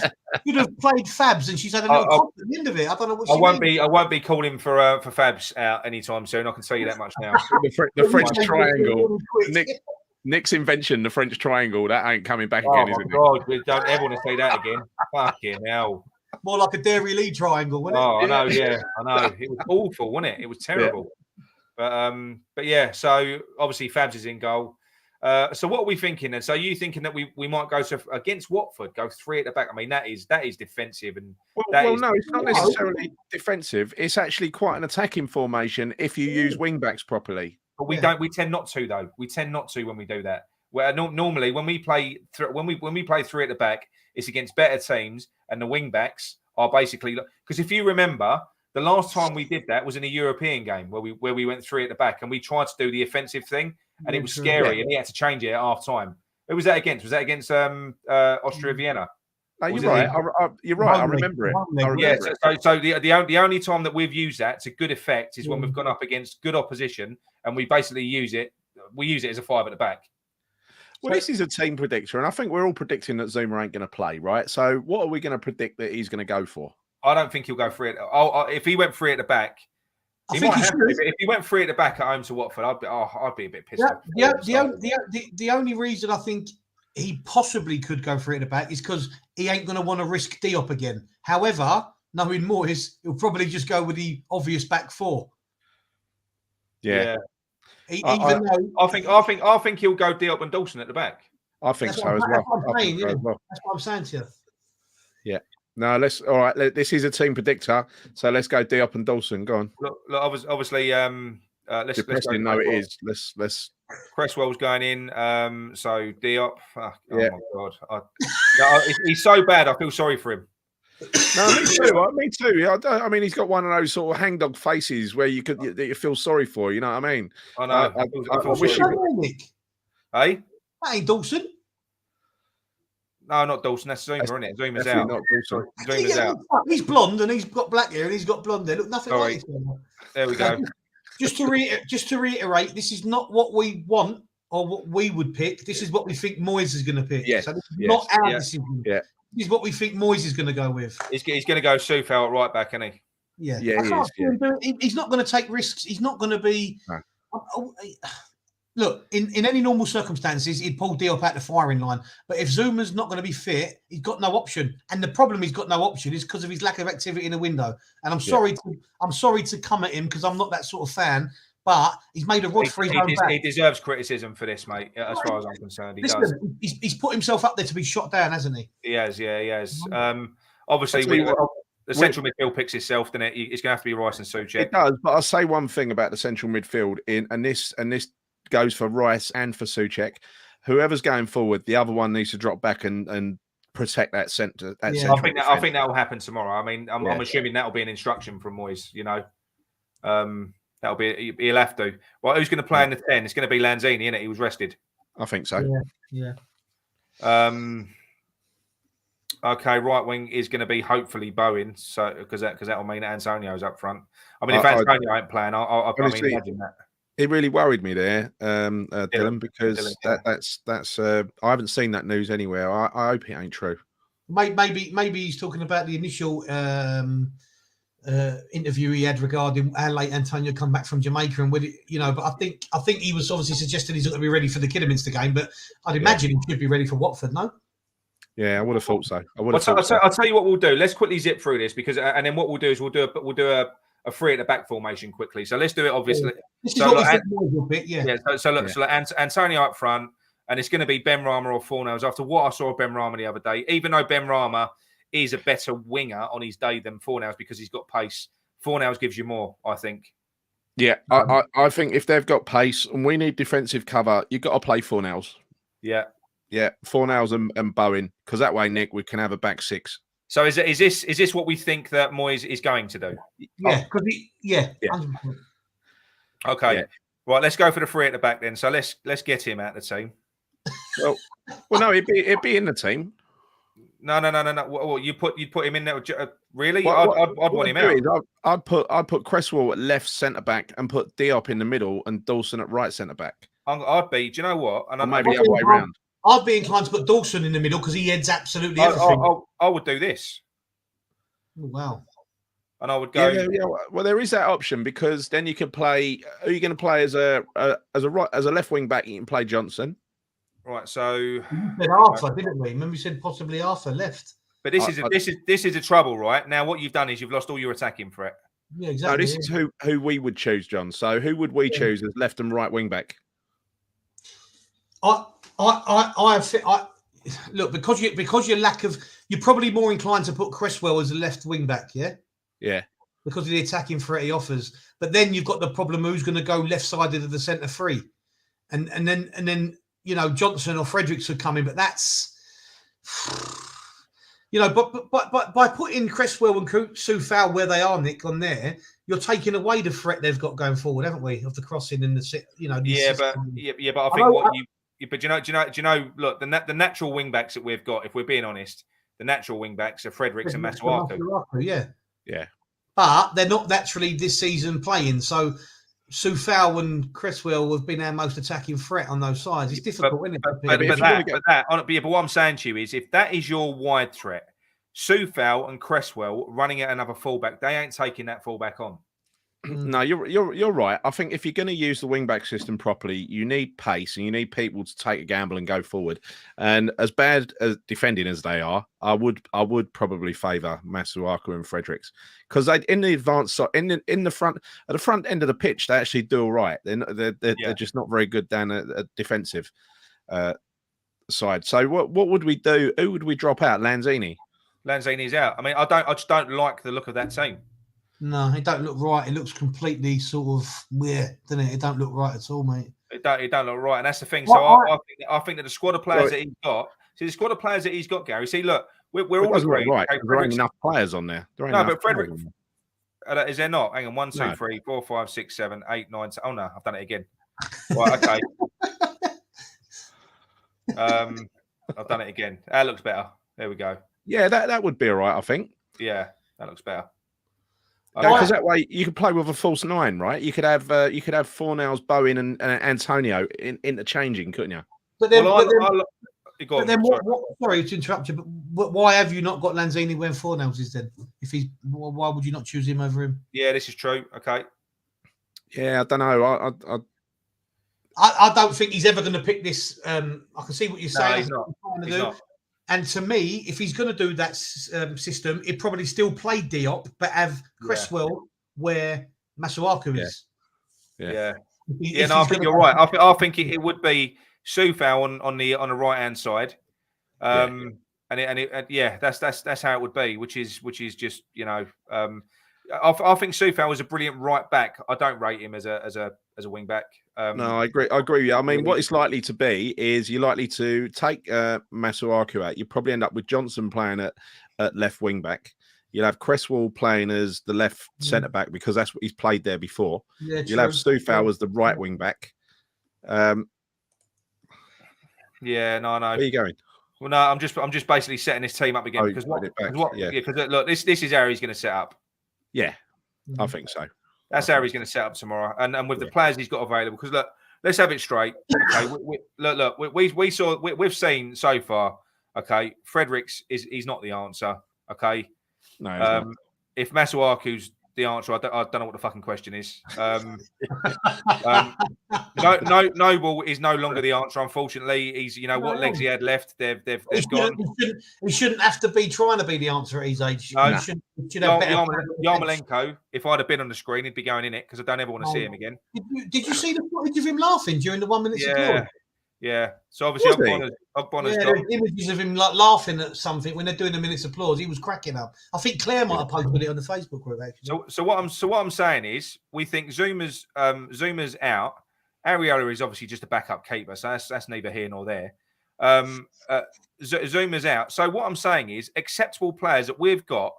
Fabs, and she's had a little cough at the end of it. I don't know what I won't be calling for Fabs out anytime soon. I can tell you that much now. the French triangle, Nick's invention, the French triangle, that ain't coming back again, is it? Oh God, we don't ever want to say that again. Fucking hell. More like a Dairy Lee triangle, wasn't it? Oh, I know, I know. It was awful, wasn't it? It was terrible. But yeah, so obviously Fabs is in goal. So what are we thinking then? So are you thinking that we might go against Watford, go 3 at the back? I mean, that is defensive, and no, it's not necessarily defensive. It's actually quite an attacking formation if you use wing backs properly. But we don't. We tend not to, though. We tend not to when we do that. Where normally when we play 3 at the back, it's against better teams, and the wing backs are basically because if you remember. The last time we did that was in a European game where we went 3 at the back and we tried to do the offensive thing and it was scary and he had to change it at half time. Who was that against? Was that against Austria Vienna? No, you're right. You're right. I remember it. So the only time that we've used that to good effect is when we've gone up against good opposition and we basically use it. We use it as a 5 at the back. Well, this is a team predictor, and I think we're all predicting that Zuma ain't going to play, right? So what are we going to predict that he's going to go for? I don't think he'll go 3 at. If he went 3 at the back, he might have to. If he went 3 at the back at home to Watford, I'd be a bit pissed off. The only reason I think he possibly could go 3 at the back is because he ain't going to want to risk Diop again. However, knowing Moyes, he'll probably just go with the obvious back 4. Yeah. I think he'll go Diop and Dawson at the back. I think so as well. That's what I'm saying to you. Yeah. No, all right. This is a team predictor, so let's go Diop and Dawson. Go on. Look obviously, let's depressing. No, it is. Let's. Cresswell's going in. So Diop. Oh my God, he's so bad. I feel sorry for him. No, me too. Me too. I mean, he's got one of those sort of hangdog faces where you feel sorry for. You know what I mean? I know. I wish you. Hey, that ain't Dawson. No, not Dawson. That's Zuma, isn't it? Zuma's out. Not Dawson. Zuma's out. He's blonde and he's got black hair and he's got blonde hair. Look, nothing like it. There we go. Just to reiterate, this is not what we want or what we would pick. This is what we think Moyes is going to pick. Yes. So this is not our decision. Yeah. This is what we think Moyes is going to go with. He's going to go Soufal at right back, isn't he? Yeah. He's not going to take risks. He's not going to be. No. Look, in any normal circumstances, he'd pull Diop out the firing line. But if Zuma's not going to be fit, he's got no option. And the problem he's got no option is because of his lack of activity in the window. And I'm sorry to come at him because I'm not that sort of fan. But he's made a rod for his own back. He deserves criticism for this, mate. As far as I'm concerned, he's put himself up there to be shot down, hasn't he? He has. Obviously, the central midfield picks itself, then it's going to have to be Rice and Souček. It does, but I'll say one thing about the central midfield, and this goes for Rice and for Souček. Whoever's going forward, the other one needs to drop back and protect that centre. I think that will happen tomorrow. I mean, I'm assuming that will be an instruction from Moyes. He'll have to. Well, who's going to play in the 10? It's going to be Lanzini, isn't it? He was rested. I think so. Yeah. Okay, right wing is going to be hopefully Bowen, so because that will mean Antonio's up front. I mean, if Antonio ain't playing, I mean, imagine that. It really worried me there, Dylan, because that's I haven't seen that news anywhere. I hope it ain't true. Maybe he's talking about the initial interview he had regarding how late Antonio come back from Jamaica and but I think he was obviously suggesting he's not going to be ready for the Kidderminster game, but I'd imagine he should be ready for Watford, no? Yeah, I would have thought so. I'll tell you what we'll do. Let's quickly zip through this because, and then what we'll do is we'll do a three at the back formation quickly. So let's do it. Obviously, this is what we think So Antonio up front, and it's going to be Ben Rama or Fornals. After what I saw of Ben Rama the other day, even though Ben Rama is a better winger on his day than Fornals because he's got pace, Fornals gives you more, I think. Yeah, I think if they've got pace and we need defensive cover, you've got to play Fornals. Yeah, Fornals and Bowen, because that way, Nick, we can have a back six. So is this what we think that Moyes is going to do? Yeah, because Okay, right. Let's go for the three at the back then. So let's get him out of the team. Well, no, it'd be in the team. No. Well, you'd put him in there. Really? I'd want him out. I'd put Cresswell at left centre back and put Diop in the middle and Dawson at right centre back. I'd be. Do you know what? And maybe the other way around. I'd be inclined to put Dawson in the middle because he heads absolutely everything. I would do this. Oh, wow. And I would go. Yeah. Well, there is that option because then you could play. Who are you going to play as a left wing back? You can play Johnson. Right. So you said Arthur, didn't we? Remember, you said possibly Arthur left. But this is the trouble, right? Now, what you've done is you've lost all your attacking threat. Yeah, exactly. No, this is who we would choose, John. So who would we choose as left and right wing back? Look, because your lack of, you're probably more inclined to put Cresswell as a left wing back, yeah, because of the attacking threat he offers. But then you've got the problem: who's going to go left sided of the centre three, and then Johnson or Fredericks would come in. But that's but by putting Cresswell and Soufal where they are, Nick, on there, you're taking away the threat they've got going forward, haven't we? Of the crossing and But I think But do you know? Look, the natural wing backs that we've got, if we're being honest, the natural wing backs are Fredericks and Masuaku. Yeah. But they're not naturally this season playing. So Soufal and Cresswell have been our most attacking threat on those sides. It's difficult, isn't it? But what I'm saying to you is, if that is your wide threat, Soufal and Cresswell running at another fullback, they ain't taking that fullback on. No, you're right. I think if you're going to use the wing-back system properly, you need pace and you need people to take a gamble and go forward. And as bad as defending as they are, I would probably favour Masuaku and Fredericks because they in the advance in the front at the front end of the pitch they actually do all right. They're just not very good down a defensive side. So what would we do? Who would we drop out? Lanzini. Lanzini's out. I mean, I just don't like the look of that team. No, it don't look right. It looks completely sort of weird, doesn't it? It don't look right at all, mate. It don't look right, and that's the thing. So I think that the squad of players that he's got. See, the squad of players that he's got, Gary. See, look, we're all agreeing. Right, there ain't enough players on there. But Frederick, is there not? Hang on, 1, 2, 3, 4, 5, 6, 7, 8, 9. Oh no, I've done it again. Right, okay. I've done it again. That looks better. There we go. Yeah, that would be all right. I think. Yeah, that looks better. Because that way you could play with a false 9, right? You could have Fornals, Bowen, and Antonio interchanging, couldn't you? But then, sorry to interrupt you, but why have you not got Lanzini when Fornals is then? Why would you not choose him over him? Yeah, this is true. Okay. Yeah, I don't know. I don't think he's ever going to pick this. I can see what you're saying. He's not. And to me, if he's going to do that system, he'd probably still play Diop, but have Cresswell where Masuaku is. Yeah. I think you're right. I think it would be Soufal on the right hand side, that's how it would be, which is just I think Soufal is a brilliant right back. I don't rate him as a wing back. No, I agree with you. I mean, what it's likely to be is you're likely to take Masuaku out. You probably end up with Johnson playing at left wing back. You'll have Cresswell playing as the left centre back because that's what he's played there before. Yeah, You'll have Stufau as the right wing back. Yeah, no. Where are you going? Well, no, I'm just basically setting this team up again because look, this is how he's going to set up. Yeah, I think so. That's how he's going to set up tomorrow, and with the players he's got available. Because look, let's have it straight. Okay, we've seen so far. Okay, Fredericks he's not the answer. Okay, no. If Masuaku's the answer, I don't know what the fucking question is. Noble is no longer the answer. Unfortunately, he's what legs he had left, they've gone. He shouldn't have to be trying to be the answer at his age. No. He should have better. Yarmolenko, if I'd have been on the screen, he'd be going in it because I don't ever want to see him again. Did you see the footage of him laughing during the 1 minute applaud? Yeah. So obviously, Ogbonna's got images of him laughing at something when they're doing the minutes applause. He was cracking up. I think Claire might have posted it on the Facebook group actually. So what I'm saying is, we think Zuma's out. Areola is obviously just a backup keeper, so that's neither here nor there. Zuma's out. So what I'm saying is, acceptable players that we've got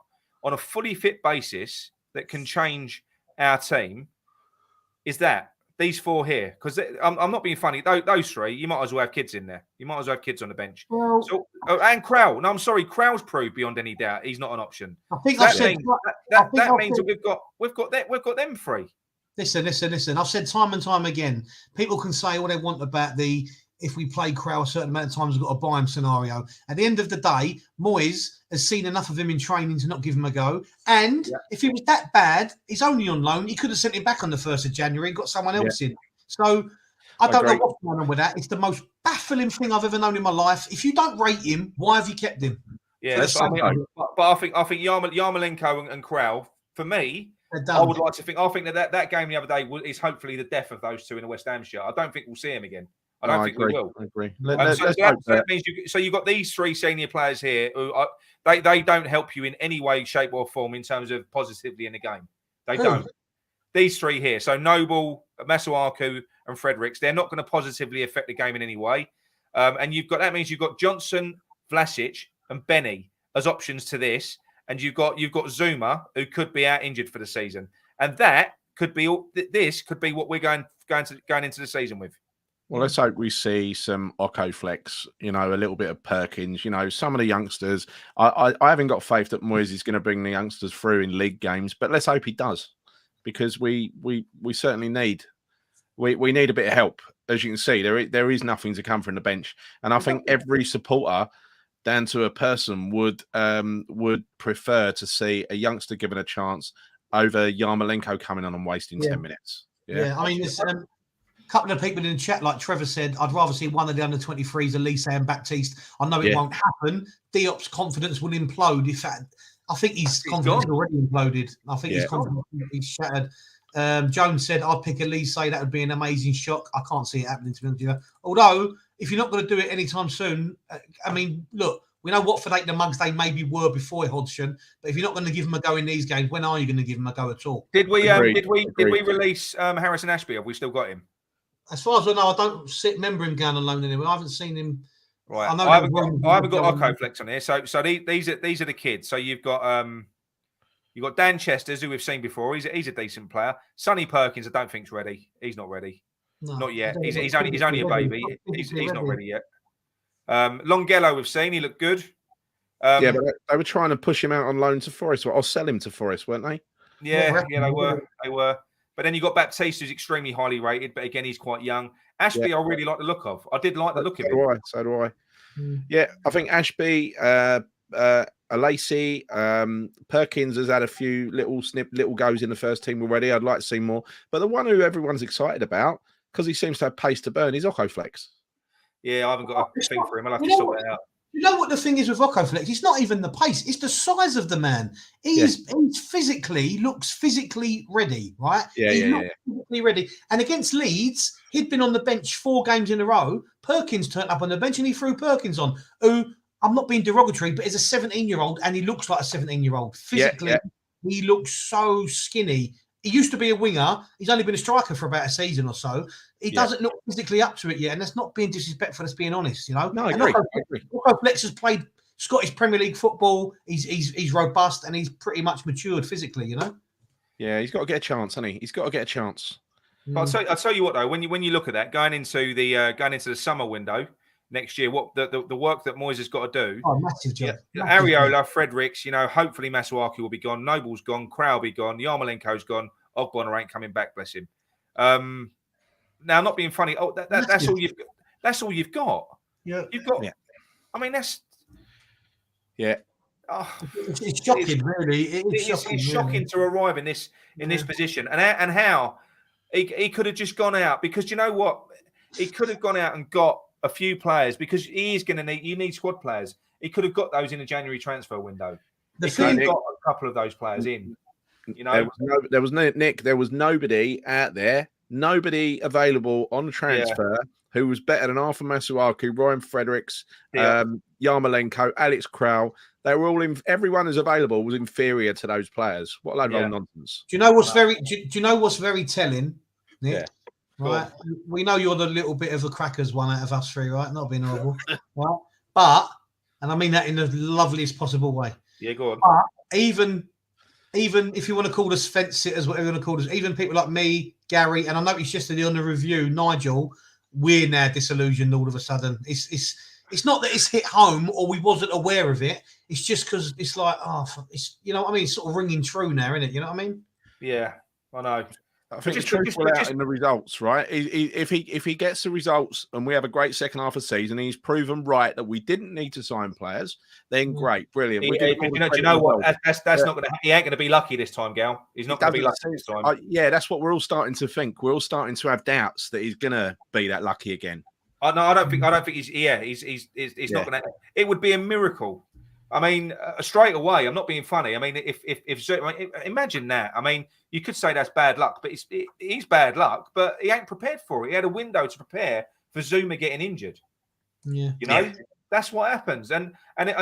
on a fully fit basis that can change our team is that. These four here, because I'm not being funny. Those three, you might as well have kids in there. You might as well have kids on the bench. Well, and Crowell. No, I'm sorry, Crowell's proved beyond any doubt he's not an option. I think that means that we've got them three. Listen. I've said time and time again. People can say all they want about if we play Crowell a certain amount of times, we've got to buy him scenario. At the end of the day, Moyes has seen enough of him in training to not give him a go. And if he was that bad, he's only on loan. He could have sent him back on the 1st of January and got someone else in. So I don't know what's going on with that. It's the most baffling thing I've ever known in my life. If you don't rate him, why have you kept him? Yeah, but I think Yarmolenko and Crowell, for me, I would like to think. I think that game the other day is hopefully the death of those two in the West Ham shirt. I don't think we'll see him again. I don't think we will. I agree. That means you've got these three senior players here who they don't help you in any way, shape, or form in terms of positively in the game. They don't. These three here. So Noble, Masuaku, and Fredericks, they're not going to positively affect the game in any way. And that means you've got Johnson, Vlasic, and Benny as options to this. And you've got Zuma, who could be out injured for the season. And that could be this could be what we're going into the season with. Well, let's hope we see some Occo flex, a little bit of Perkins, some of the youngsters. I haven't got faith that Moyes is going to bring the youngsters through in league games, but let's hope he does, because we certainly need a bit of help. As you can see, there is nothing to come from the bench, and I think every supporter, down to a person, would prefer to see a youngster given a chance over Yarmolenko coming on and wasting 10 minutes. Yeah, I mean, there's a couple of people in the chat, like Trevor said, I'd rather see one of the under 23s, Elise and Baptiste. I know it won't happen. Diop's confidence will implode. In fact, I think his confidence has already imploded. I think his confidence is shattered. Jones said, I'd pick Elise. That would be an amazing shock. I can't see it happening, to be honest with you. Although, if you're not going to do it anytime soon, I mean, look, we know Watford ain't the mugs they maybe were before Hodgson, but if you're not going to give them a go in these games, when are you going to give them a go at all? Did we release Harrison Ashby? Have we still got him? As far as I know, I don't remember him going on loan anywhere. I haven't seen him. Right, I haven't got Occo Flex on here. So these are the kids. So you've got Dan Chesters, who we've seen before. He's a decent player. Sonny Perkins, I don't think's ready. He's not ready. No, not yet. He's only a baby. He's not ready yet. Longhello, we've seen. He looked good. But they were trying to push him out on loan to Forest, or sell him to Forest, weren't they? Yeah, they were. But then you got Baptiste, who's extremely highly rated, but again, he's quite young. Ashby, I really like the look of. I did like the look of him. So do I. Yeah, I think Ashby, Lacey, Perkins has had a few little goes in the first team already. I'd like to see more. But the one who everyone's excited about, because he seems to have pace to burn, is Occo Flex. Yeah, I haven't got a thing for him. I'll have to sort that out. You know what the thing is with Occo Flex? It's not even the pace. It's the size of the man. He's looks physically ready, right? Physically ready. And against Leeds, he'd been on the bench 4 games in a row. Perkins turned up on the bench and he threw Perkins on, who, I'm not being derogatory, but is a 17-year-old and he looks like a 17-year-old. Physically, he looks so skinny. He used to be a winger. He's only been a striker for about a season or so. He doesn't look physically up to it yet, and that's not being disrespectful. That's being honest, No, I agree. Occo Flex has played Scottish Premier League football. He's robust and he's pretty much matured physically. You know. Yeah, he's got to get a chance, hasn't he? He's got to get a chance. But I'll tell you what though, when you look at that going into the summer window next year, what the work that Moyes has got to do. Oh, massive job. Areola, Fredericks, hopefully Masuaku will be gone, Noble's gone, Crowell be gone, Yarmolenko's gone, Ogbonna ain't coming back, bless him. Now, not being funny. Oh, that's all you've got. That's all you've got. Yeah, you've got. Yeah. I mean, that's. Yeah. Oh, it's shocking, really. It's shocking to arrive in this position, and how he could have just gone out, because you know what, he could have gone out and got a few players, because he is going to need. You need squad players. He could have got those in the January transfer window. He could have got a couple of those players in. There was nobody out there, nobody available on transfer who was better than Arthur Masuaku, Ryan Fredericks, Yarmolenko, Alex Crowell. They were all in. Everyone who's available was inferior to those players. What a load of old nonsense! Do you know what's very? Do you know what's very telling, Nick? Yeah. Right. We know you're the little bit of a crackers one out of us three, right? Not being horrible, right? But, and I mean that in the loveliest possible way. Yeah, go on. But even if you want to call us fence sitters, whatever you want to call us, even people like me, Gary, and I noticed yesterday on the review, Nigel, we're now disillusioned all of a sudden. It's not that it's hit home or we wasn't aware of it. It's just because it's like, it's, you know what I mean? It's sort of ringing true now, isn't it? You know what I mean? Yeah, I know. I think the truth will out in the results, right? If he gets the results and we have a great second half of the season, he's proven right that we didn't need to sign players, then great, brilliant. Do you know what? That's not going to. He ain't going to be lucky this time, Gal. He's not going to be lucky this time. Yeah, that's what we're all starting to think. We're all starting to have doubts that he's going to be that lucky again. No, I don't think he's. Yeah, he's not going to. It would be a miracle. I mean, straight away. I'm not being funny. I mean, if imagine that. I mean, you could say that's bad luck, but he's bad luck. But he ain't prepared for it. He had a window to prepare for Zuma getting injured. Yeah, that's what happens. And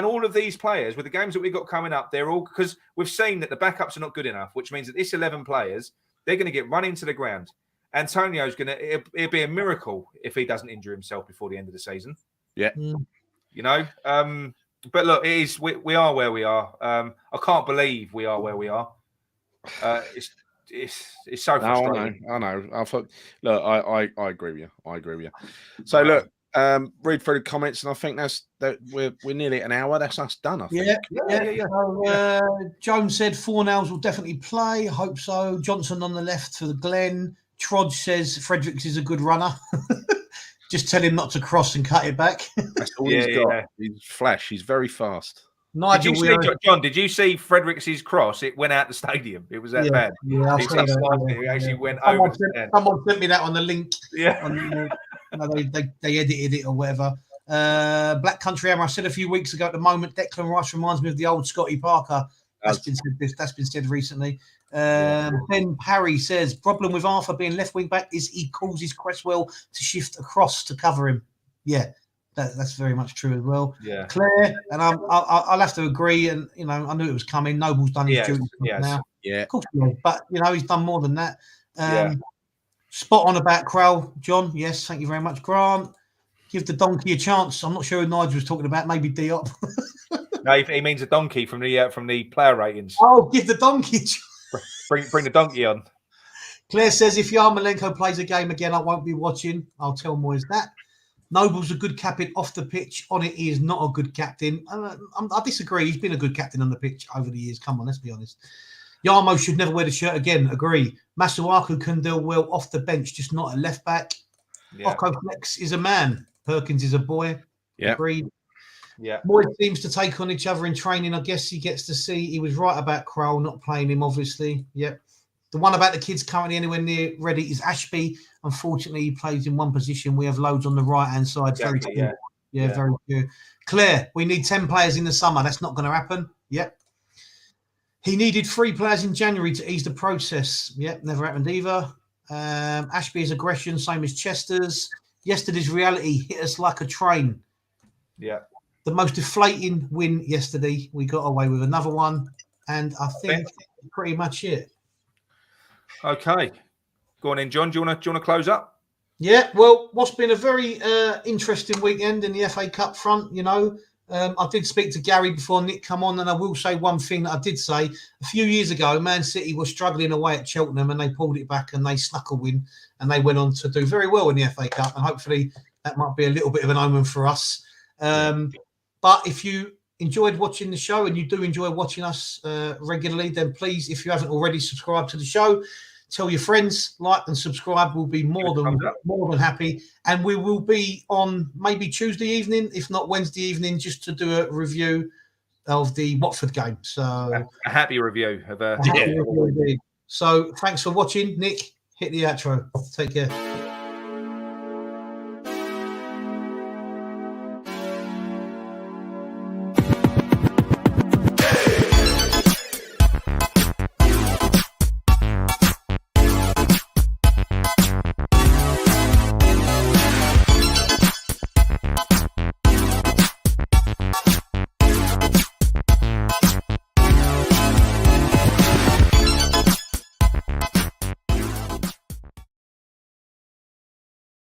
all of these players with the games that we've got coming up, they're all, because we've seen that the backups are not good enough, which means that this 11 players, they're going to get run into the ground. Antonio's going to. It'll be a miracle if he doesn't injure himself before the end of the season. Yeah, But look, it is. We are where we are. I can't believe we are where we are. It's so frustrating. I know. I agree with you. So look, read through the comments, and I think that we're nearly an hour. That's us done. I think. Yeah. So, Jones said Fornals will definitely play. Hope so. Johnson on the left for the Glen. Trod says Fredericks is a good runner. Just tell him not to cross and cut it back. That's all he's got. Yeah. He's flash. He's very fast. Nigel, John, did you see Fredericks' cross? It went out the stadium. It was that bad. Yeah, it actually went over. Someone sent me that on the link. Yeah. They edited it or whatever. Black Country Hammer, I said a few weeks ago, at the moment, Declan Rice reminds me of the old Scotty Parker. That's been said recently. Ben Parry says, problem with Arthur being left wing back is he causes Cresswell to shift across to cover him. Yeah, that's very much true as well. Yeah. Claire, and I'll have to agree, and I knew it was coming. Noble's done his duty now. Yeah. Of course he has, but he's done more than that. Spot on about Crowell, John. Yes, thank you very much, Grant. Give the donkey a chance. I'm not sure who Nigel was talking about. Maybe Diop. No, he means a donkey from the player ratings. Oh, give the donkey a chance. Bring the donkey on. Claire says, if Yarmolenko plays a game again, I won't be watching. I'll tell Moyes that. Noble's a good captain off the pitch. On it, he is not a good captain. I disagree. He's been a good captain on the pitch over the years. Come on, let's be honest. Yarmo should never wear the shirt again. Agree. Masuaku can do well off the bench, just not a left back. Yeah. Occo Flex is a man. Perkins is a boy. Yeah. Agreed. Yeah. Moyes seems to take on each other in training. I guess he gets to see. He was right about Crowell not playing him, obviously. Yep. The one about the kids currently anywhere near ready is Ashby. Unfortunately, he plays in one position. We have loads on the right-hand side. Exactly, very true. Claire, we need 10 players in the summer. That's not going to happen. Yep. He needed 3 players in January to ease the process. Yep, never happened either. Ashby's aggression, same as Chester's. Yesterday's reality hit us like a train. Yeah. The most deflating win yesterday. We got away with another one. And I think that's pretty much it. Okay. Go on in, John. Do you want to close up? Yeah, well, what's been a very interesting weekend in the FA Cup front, I did speak to Gary before Nick come on, and I will say one thing that I did say a few years ago. Man City was struggling away at Cheltenham, and they pulled it back and they snuck a win, and they went on to do very well in the FA Cup. And hopefully that might be a little bit of an omen for us. But if you enjoyed watching the show and you do enjoy watching us regularly, then please, if you haven't already, subscribe to the show. Tell your friends, like and subscribe. We'll be more than happy. And we will be on maybe Tuesday evening, if not Wednesday evening, just to do a review of the Watford game. So a happy review of So thanks for watching. Nick, hit the outro. Take care.